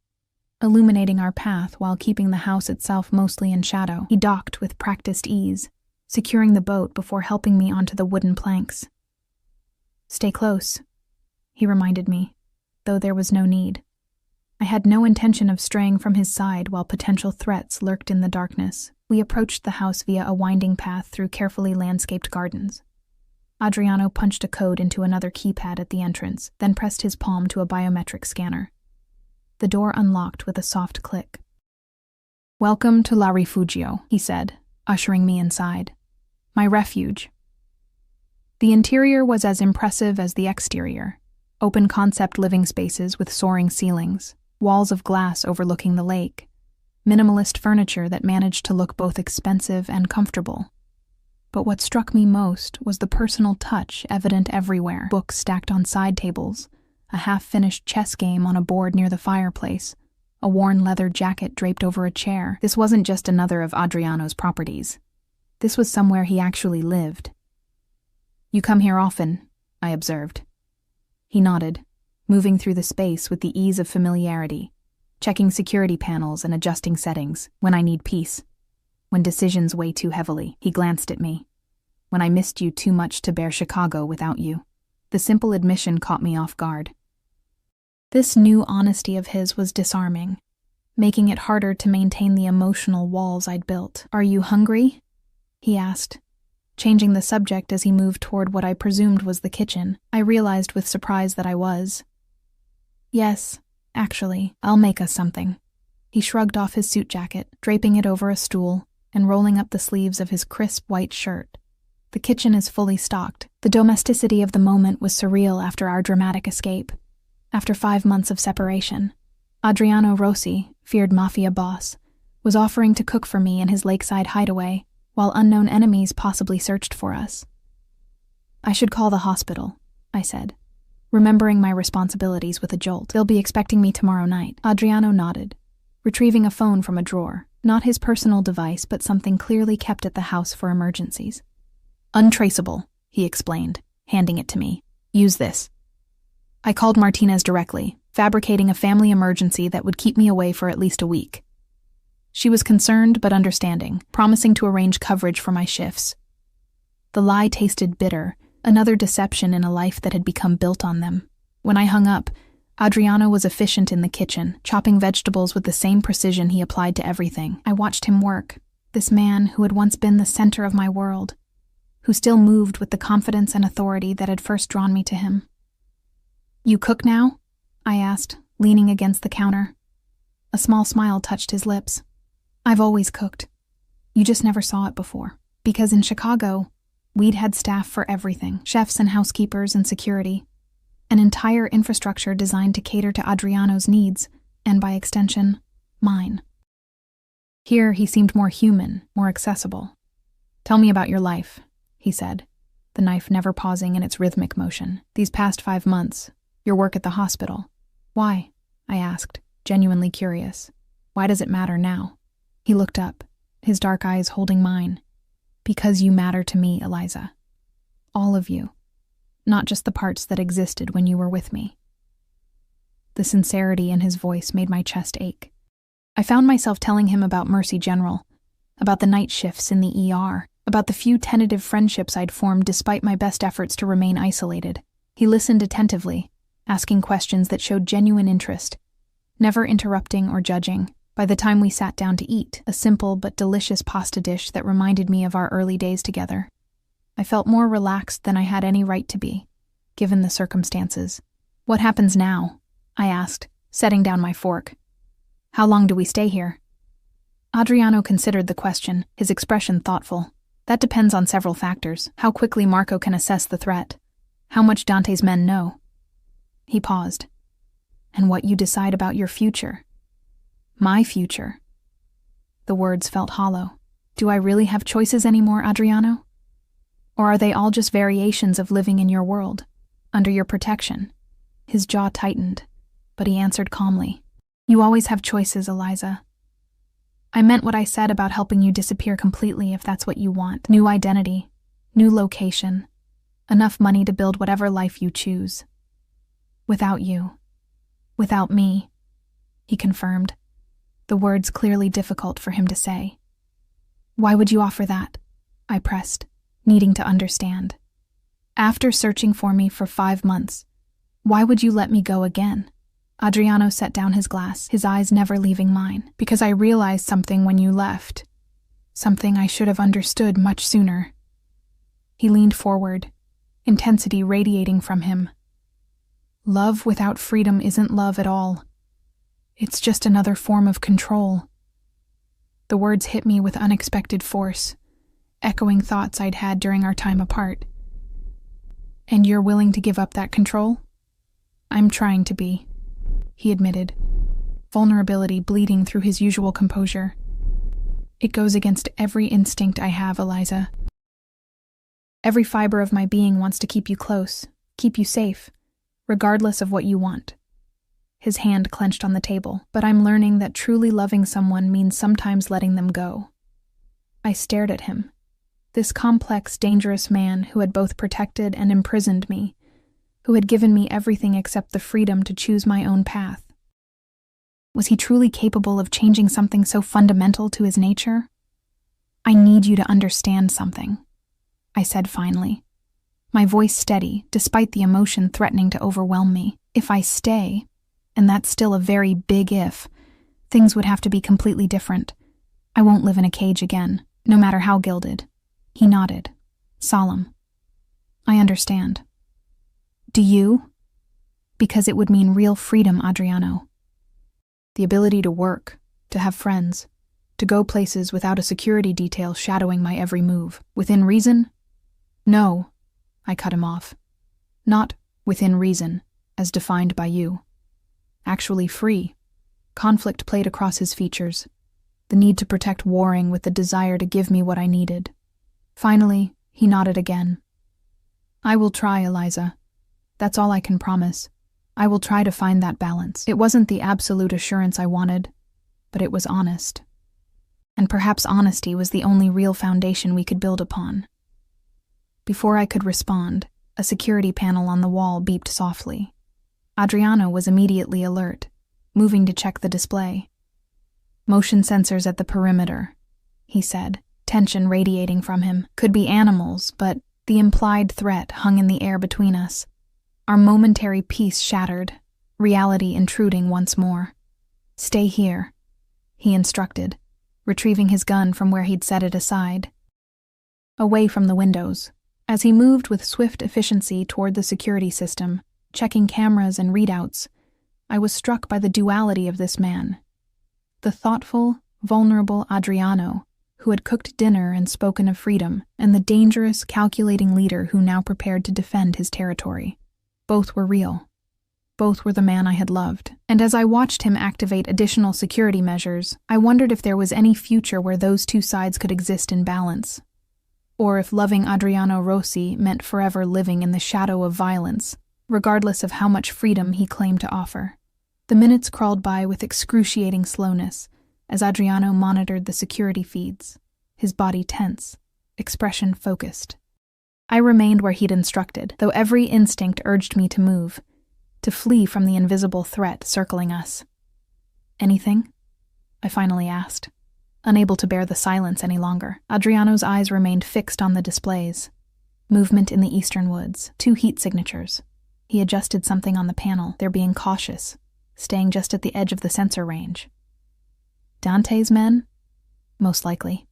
illuminating our path while keeping the house itself mostly in shadow. He docked with practiced ease, securing the boat before helping me onto the wooden planks. "Stay close," he reminded me, though there was no need. I had no intention of straying from his side while potential threats lurked in the darkness. We approached the house via a winding path through carefully landscaped gardens. Adriano punched a code into another keypad at the entrance, then pressed his palm to a biometric scanner. The door unlocked with a soft click. "Welcome to La Rifugio," he said, ushering me inside. "My refuge." The interior was as impressive as the exterior. Open-concept living spaces with soaring ceilings, walls of glass overlooking the lake, minimalist furniture that managed to look both expensive and comfortable. But what struck me most was the personal touch evident everywhere. Books stacked on side tables, a half-finished chess game on a board near the fireplace, a worn leather jacket draped over a chair. This wasn't just another of Adriano's properties. This was somewhere he actually lived. "You come here often," I observed. He nodded, moving through the space with the ease of familiarity, checking security panels and adjusting settings. "When I need peace. When decisions weigh too heavily." He glanced at me. "When I missed you too much to bear Chicago without you." The simple admission caught me off guard. This new honesty of his was disarming, making it harder to maintain the emotional walls I'd built. "Are you hungry?" he asked, changing the subject as he moved toward what I presumed was the kitchen. I realized with surprise that I was. "Yes, actually, I'll make us something." He shrugged off his suit jacket, draping it over a stool, and rolling up the sleeves of his crisp white shirt. The kitchen is fully stocked. The domesticity of the moment was surreal after our dramatic escape. After 5 months of separation, Adriano Rossi, feared Mafia boss, was offering to cook for me in his lakeside hideaway, while unknown enemies possibly searched for us. I should call the hospital, I said, remembering my responsibilities with a jolt. They'll be expecting me tomorrow night. Adriano nodded, retrieving a phone from a drawer, not his personal device, but something clearly kept at the house for emergencies. Untraceable, he explained, handing it to me. Use this. I called Martinez directly, fabricating a family emergency that would keep me away for at least a week. She was concerned but understanding, promising to arrange coverage for my shifts. The lie tasted bitter, another deception in a life that had become built on them. When I hung up, Adriano was efficient in the kitchen, chopping vegetables with the same precision he applied to everything. I watched him work, this man who had once been the center of my world, who still moved with the confidence and authority that had first drawn me to him. You cook now? I asked, leaning against the counter. A small smile touched his lips. I've always cooked. You just never saw it before. Because in Chicago, we'd had staff for everything, chefs and housekeepers and security. An entire infrastructure designed to cater to Adriano's needs, and by extension, mine. Here he seemed more human, more accessible. Tell me about your life, he said, the knife never pausing in its rhythmic motion. These past 5 months, your work at the hospital. Why? I asked, genuinely curious. Why does it matter now? He looked up, his dark eyes holding mine. Because you matter to me, Eliza. All of you. Not just the parts that existed when you were with me. The sincerity in his voice made my chest ache. I found myself telling him about Mercy General, about the night shifts in the ER, about the few tentative friendships I'd formed despite my best efforts to remain isolated. He listened attentively, asking questions that showed genuine interest, never interrupting or judging. By the time we sat down to eat, a simple but delicious pasta dish that reminded me of our early days together, I felt more relaxed than I had any right to be, given the circumstances. What happens now? I asked, setting down my fork. How long do we stay here? Adriano considered the question, his expression thoughtful. That depends on several factors. How quickly Marco can assess the threat. How much Dante's men know. He paused. And what you decide about your future. My future. The words felt hollow. Do I really have choices anymore, Adriano? Or are they all just variations of living in your world, under your protection? His jaw tightened, but he answered calmly. You always have choices, Eliza. I meant what I said about helping you disappear completely if that's what you want. New identity, new location, enough money to build whatever life you choose. Without you. Without me, he confirmed, the words clearly difficult for him to say. Why would you offer that? I pressed, needing to understand. After searching for me for 5 months, why would you let me go again? Adriano set down his glass, his eyes never leaving mine. Because I realized something when you left. Something I should have understood much sooner. He leaned forward, intensity radiating from him. Love without freedom isn't love at all. It's just another form of control. The words hit me with unexpected force, echoing thoughts I'd had during our time apart. And you're willing to give up that control? I'm trying to be, he admitted, vulnerability bleeding through his usual composure. It goes against every instinct I have, Eliza. Every fiber of my being wants to keep you close, keep you safe, regardless of what you want. His hand clenched on the table, but I'm learning that truly loving someone means sometimes letting them go. I stared at him, this complex, dangerous man who had both protected and imprisoned me, who had given me everything except the freedom to choose my own path. Was he truly capable of changing something so fundamental to his nature? I need you to understand something, I said finally, my voice steady despite the emotion threatening to overwhelm me. If I stay, and that's still a very big if, things would have to be completely different. I won't live in a cage again, no matter how gilded. He nodded, solemn. I understand. Do you? Because it would mean real freedom, Adriano. The ability to work, to have friends, to go places without a security detail shadowing my every move. Within reason? No, I cut him off. Not within reason, as defined by you. Actually free. Conflict played across his features, the need to protect warring with the desire to give me what I needed. Finally, he nodded again. I will try, Eliza. That's all I can promise. I will try to find that balance. It wasn't the absolute assurance I wanted, but it was honest. And perhaps honesty was the only real foundation we could build upon. Before I could respond, a security panel on the wall beeped softly. Adriano was immediately alert, moving to check the display. Motion sensors at the perimeter, he said, tension radiating from him. Could be animals, but the implied threat hung in the air between us. Our momentary peace shattered, reality intruding once more. Stay here, he instructed, retrieving his gun from where he'd set it aside. Away from the windows, as he moved with swift efficiency toward the security system, checking cameras and readouts, I was struck by the duality of this man. The thoughtful, vulnerable Adriano, who had cooked dinner and spoken of freedom, and the dangerous, calculating leader who now prepared to defend his territory. Both were real. Both were the man I had loved. And as I watched him activate additional security measures, I wondered if there was any future where those two sides could exist in balance. Or if loving Adriano Rossi meant forever living in the shadow of violence, regardless of how much freedom he claimed to offer. The minutes crawled by with excruciating slowness as Adriano monitored the security feeds, his body tense, expression focused. I remained where he'd instructed, though every instinct urged me to move, to flee from the invisible threat circling us. Anything? I finally asked, unable to bear the silence any longer. Adriano's eyes remained fixed on the displays. Movement in the eastern woods, 2 heat signatures. He adjusted something on the panel, they're being cautious, staying just at the edge of the sensor range. Dante's men? Most likely.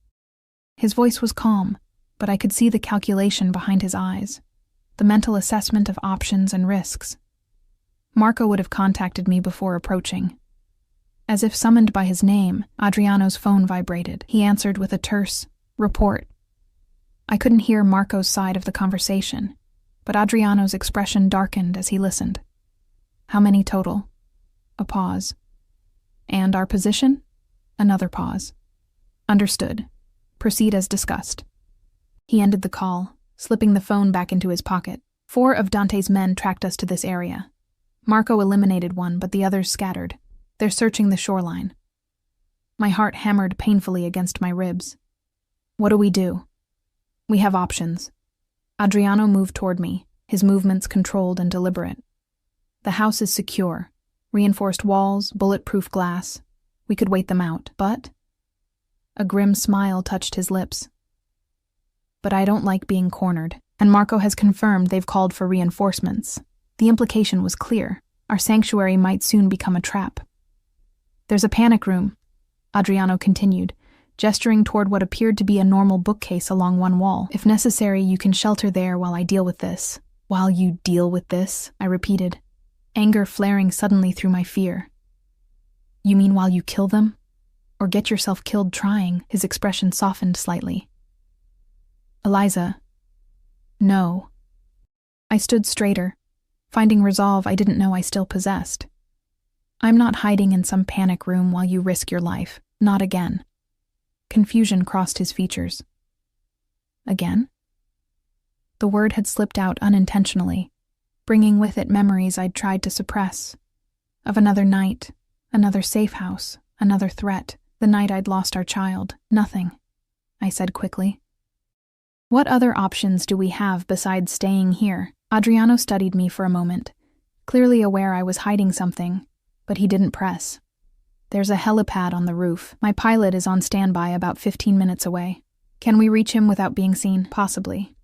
His voice was calm, but I could see the calculation behind his eyes, the mental assessment of options and risks. Marco would have contacted me before approaching. As if summoned by his name, Adriano's phone vibrated. He answered with a terse, "Report." I couldn't hear Marco's side of the conversation, but Adriano's expression darkened as he listened. How many total? A pause. And our position? Another pause. Understood. Proceed as discussed. He ended the call, slipping the phone back into his pocket. 4 of Dante's men tracked us to this area. Marco eliminated one, but the others scattered. They're searching the shoreline. My heart hammered painfully against my ribs. What do we do? We have options. Adriano moved toward me, his movements controlled and deliberate. The house is secure. Reinforced walls, bulletproof glass. We could wait them out, but... A grim smile touched his lips. But I don't like being cornered, and Marco has confirmed they've called for reinforcements. The implication was clear. Our sanctuary might soon become a trap. There's a panic room, Adriano continued, gesturing toward what appeared to be a normal bookcase along one wall. If necessary, you can shelter there while I deal with this. While you deal with this, I repeated, anger flaring suddenly through my fear. You mean while you kill them? Or get yourself killed trying? His expression softened slightly. Eliza. No. I stood straighter, finding resolve I didn't know I still possessed. I'm not hiding in some panic room while you risk your life. Not again. Confusion crossed his features. Again? The word had slipped out unintentionally, bringing with it memories I'd tried to suppress. Of another night, another safe house, another threat, the night I'd lost our child. Nothing, I said quickly. What other options do we have besides staying here? Adriano studied me for a moment, clearly aware I was hiding something, but he didn't press. There's a helipad on the roof. My pilot is on standby about 15 minutes away. Can we reach him without being seen? Possibly.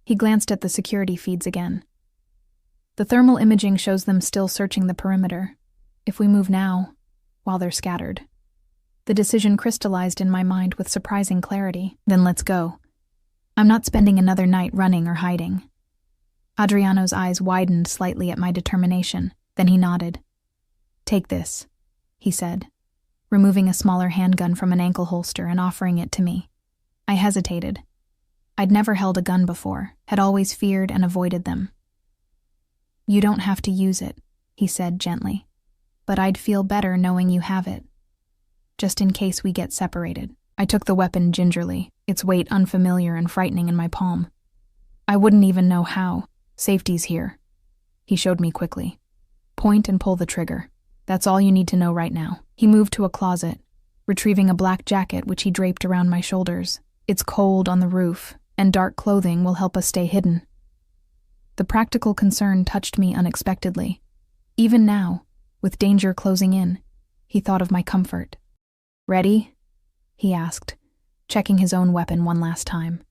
He glanced at the security feeds again. The thermal imaging shows them still searching the perimeter. If we move now, while they're scattered. The decision crystallized in my mind with surprising clarity. Then let's go. I'm not spending another night running or hiding. Adriano's eyes widened slightly at my determination. Then he nodded. Take this, he said. removing a smaller handgun from an ankle holster and offering it to me. I hesitated. I'd never held a gun before, had always feared and avoided them. "You don't have to use it," he said gently, "but I'd feel better knowing you have it. Just in case we get separated." I took the weapon gingerly, its weight unfamiliar and frightening in my palm. "I wouldn't even know how. Safety's here." He showed me quickly. "Point and pull the trigger. That's all you need to know right now." He moved to a closet, retrieving a black jacket which he draped around my shoulders. "It's cold on the roof, and dark clothing will help us stay hidden." The practical concern touched me unexpectedly. Even now, with danger closing in, he thought of my comfort. "Ready?" he asked, checking his own weapon one last time.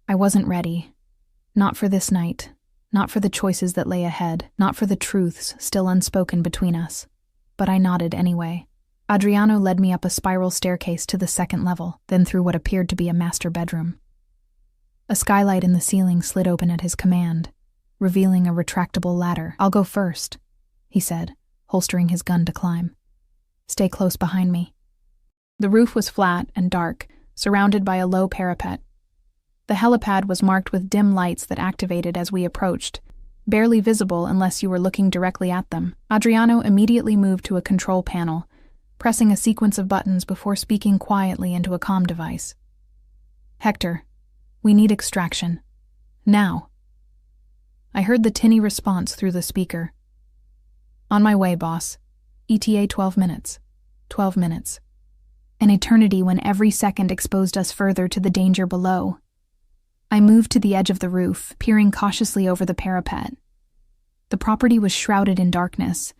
I wasn't ready. Not for this night, not for the choices that lay ahead, not for the truths still unspoken between us. But I nodded anyway. Adriano led me up a spiral staircase to the second level, then through what appeared to be a master bedroom. A skylight in the ceiling slid open at his command, revealing a retractable ladder. "I'll go first," he said, holstering his gun to climb. "Stay close behind me." The roof was flat and dark, surrounded by a low parapet. The helipad was marked with dim lights that activated as we approached, barely visible unless you were looking directly at them. Adriano immediately moved to a control panel, pressing a sequence of buttons before speaking quietly into a comm device. "Hector, we need extraction. Now." I heard the tinny response through the speaker. "On my way, boss. ETA 12 minutes. 12 minutes. An eternity when every second exposed us further to the danger below. I moved to the edge of the roof, peering cautiously over the parapet. The property was shrouded in darkness,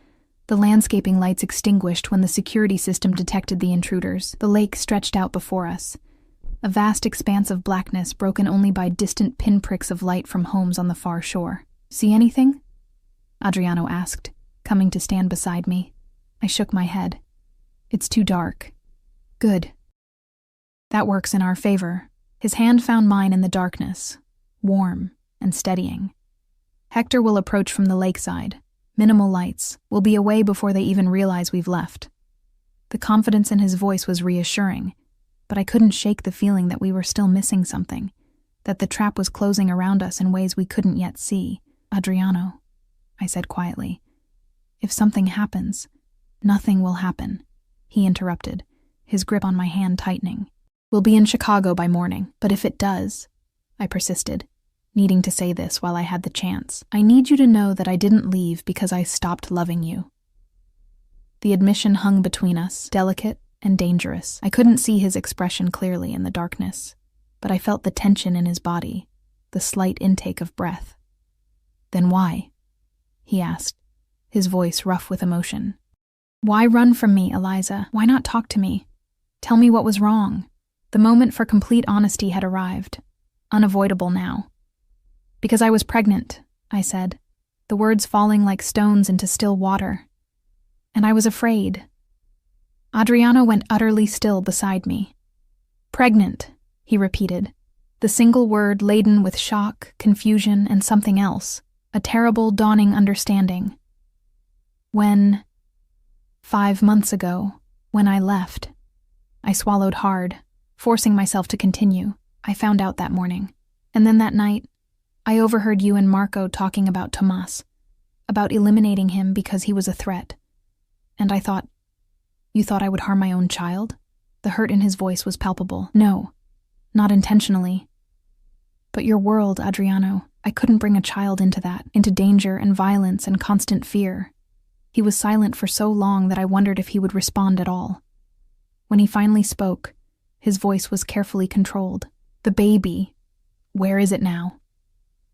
the landscaping lights extinguished when the security system detected the intruders. The lake stretched out before us, a vast expanse of blackness broken only by distant pinpricks of light from homes on the far shore. "See anything?" Adriano asked, coming to stand beside me. I shook my head. "It's too dark." "Good. That works in our favor." His hand found mine in the darkness, warm and steadying. "Hector will approach from the lakeside. Minimal lights. We'll be away before they even realize we've left." The confidence in his voice was reassuring, but I couldn't shake the feeling that we were still missing something, that the trap was closing around us in ways we couldn't yet see. "Adriano," I said quietly, "if something happens, nothing will happen," he interrupted, his grip on my hand tightening. "We'll be in Chicago by morning, but if it does," I persisted, needing to say this while I had the chance, "I need you to know that I didn't leave because I stopped loving you." The admission hung between us, delicate and dangerous. I couldn't see his expression clearly in the darkness, but I felt the tension in his body, the slight intake of breath. "Then why?" he asked, his voice rough with emotion. "Why run from me, Eliza? Why not talk to me? Tell me what was wrong." The moment for complete honesty had arrived, unavoidable now. "Because I was pregnant," I said, the words falling like stones into still water. "And I was afraid." Adriano went utterly still beside me. "Pregnant," he repeated, the single word laden with shock, confusion, and something else, a terrible dawning understanding. "When 5 months ago, when I left." I swallowed hard, forcing myself to continue. "I found out that morning. And then that night, I overheard you and Marco talking about Tomas, about eliminating him because he was a threat. And I thought, you thought I would harm my own child?" The hurt in his voice was palpable. "No, not intentionally. But your world, Adriano, I couldn't bring a child into that, into danger and violence and constant fear." He was silent for so long that I wondered if he would respond at all. When he finally spoke, his voice was carefully controlled. "The baby, where is it now?"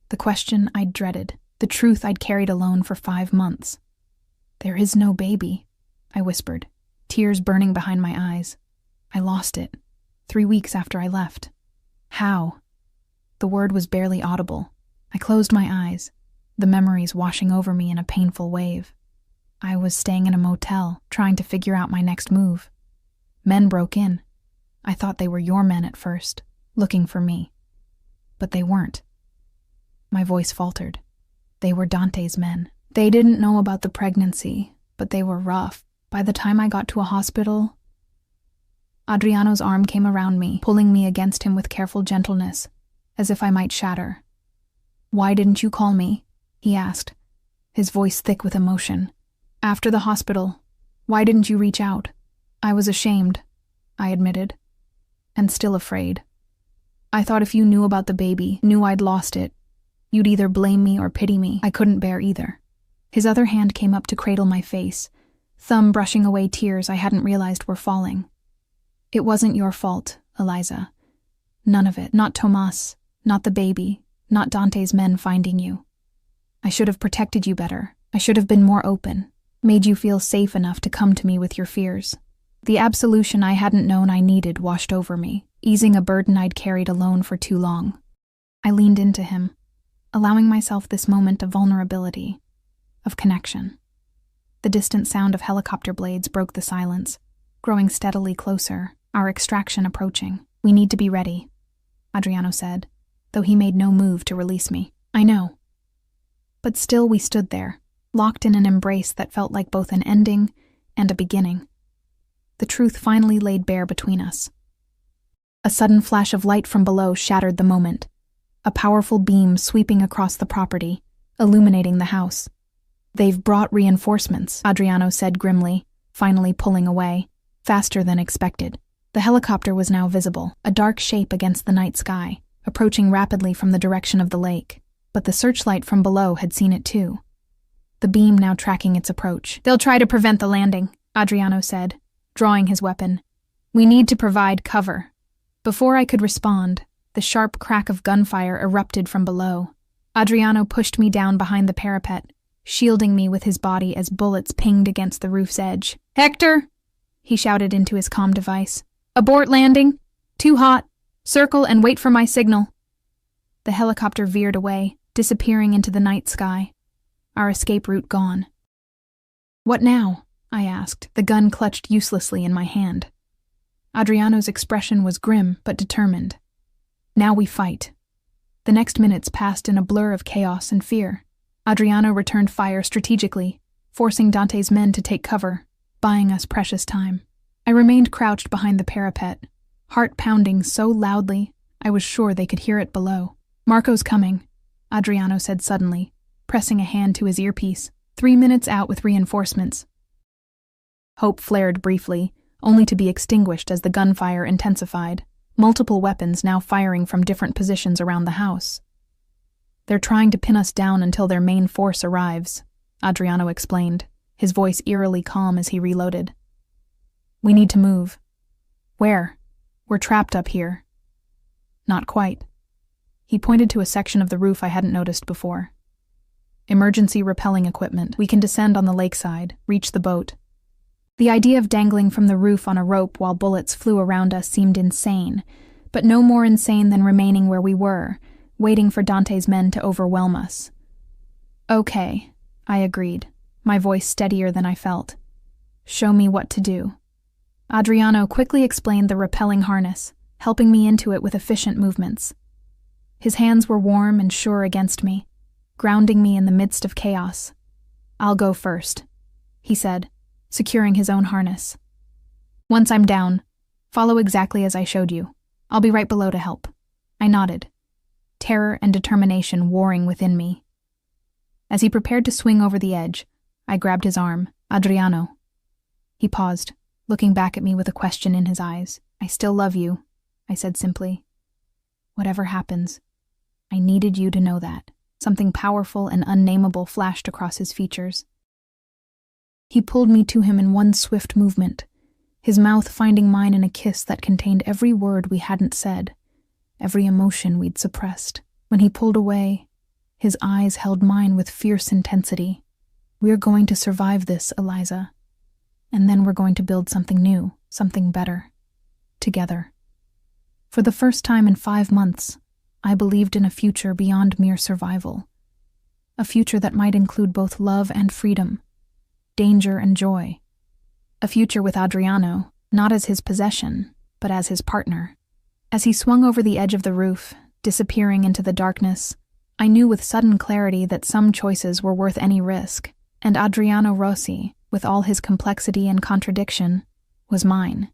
The question I'd dreaded, the truth I'd carried alone for 5 months. "There is no baby," I whispered, tears burning behind my eyes. "I lost it, 3 weeks after I left." "How?" The word was barely audible. I closed my eyes, the memories washing over me in a painful wave. I was staying in a motel, trying to figure out my next move. Men broke in. I thought they were your men at first, looking for me. But they weren't. My voice faltered. They were Dante's men. They didn't know about the pregnancy, but they were rough. By the time I got to a hospital, Adriano's arm came around me, pulling me against him with careful gentleness, as if I might shatter. "Why didn't you call me?" he asked, his voice thick with emotion. "After the hospital, why didn't you reach out?" "I was ashamed," I admitted, "and still afraid. I thought if you knew about the baby, knew I'd lost it, you'd either blame me or pity me. I couldn't bear either." His other hand came up to cradle my face, thumb brushing away tears I hadn't realized were falling. "It wasn't your fault, Eliza. None of it. Not Tomas, not the baby, not Dante's men finding you. I should have protected you better. I should have been more open, made you feel safe enough to come to me with your fears." The absolution I hadn't known I needed washed over me, easing a burden I'd carried alone for too long. I leaned into him, allowing myself this moment of vulnerability, of connection. The distant sound of helicopter blades broke the silence, growing steadily closer, our extraction approaching. "We need to be ready," Adriano said, though he made no move to release me. "I know." But still we stood there, locked in an embrace that felt like both an ending and a beginning. The truth finally laid bare between us. A sudden flash of light from below shattered the moment, a powerful beam sweeping across the property, illuminating the house. "They've brought reinforcements," Adriano said grimly, finally pulling away, faster than expected. The helicopter was now visible, a dark shape against the night sky, approaching rapidly from the direction of the lake, but the searchlight from below had seen it too. The beam now tracking its approach. "They'll try to prevent the landing," Adriano said, drawing his weapon. "We need to provide cover." Before I could respond, the sharp crack of gunfire erupted from below. Adriano pushed me down behind the parapet, shielding me with his body as bullets pinged against the roof's edge. "Hector!" he shouted into his comm device. "Abort landing! Too hot! Circle and wait for my signal." The helicopter veered away, disappearing into the night sky. Our escape route gone. "What now?" I asked, the gun clutched uselessly in my hand. Adriano's expression was grim but determined. "Now we fight." The next minutes passed in a blur of chaos and fear. Adriano returned fire strategically, forcing Dante's men to take cover, buying us precious time. I remained crouched behind the parapet, heart pounding so loudly I was sure they could hear it below. "Marco's coming," Adriano said suddenly, pressing a hand to his earpiece. 3 minutes out with reinforcements." Hope flared briefly, only to be extinguished as the gunfire intensified, multiple weapons now firing from different positions around the house. "They're trying to pin us down until their main force arrives," Adriano explained, his voice eerily calm as he reloaded. "We need to move." "Where? We're trapped up here." "Not quite." He pointed to a section of the roof I hadn't noticed before. "Emergency repelling equipment. We can descend on the lakeside, reach the boat." The idea of dangling from the roof on a rope while bullets flew around us seemed insane, but no more insane than remaining where we were, waiting for Dante's men to overwhelm us. "Okay," I agreed, my voice steadier than I felt. "Show me what to do." Adriano quickly explained the rappelling harness, helping me into it with efficient movements. His hands were warm and sure against me, grounding me in the midst of chaos. "I'll go first," he said, securing his own harness. "Once I'm down, follow exactly as I showed you. I'll be right below to help." I nodded, terror and determination warring within me. As he prepared to swing over the edge, I grabbed his arm. "Adriano." He paused, looking back at me with a question in his eyes. "I still love you," I said simply. "Whatever happens, I needed you to know that." Something powerful and unnameable flashed across his features. He pulled me to him in one swift movement, his mouth finding mine in a kiss that contained every word we hadn't said, every emotion we'd suppressed. When he pulled away, his eyes held mine with fierce intensity. "We're going to survive this, Eliza. And then we're going to build something new, something better. Together." For the first time in 5 months, I believed in a future beyond mere survival. A future that might include both love and freedom, danger and joy. A future with Adriano, not as his possession, but as his partner. As he swung over the edge of the roof, disappearing into the darkness, I knew with sudden clarity that some choices were worth any risk, and Adriano Rossi, with all his complexity and contradiction, was mine.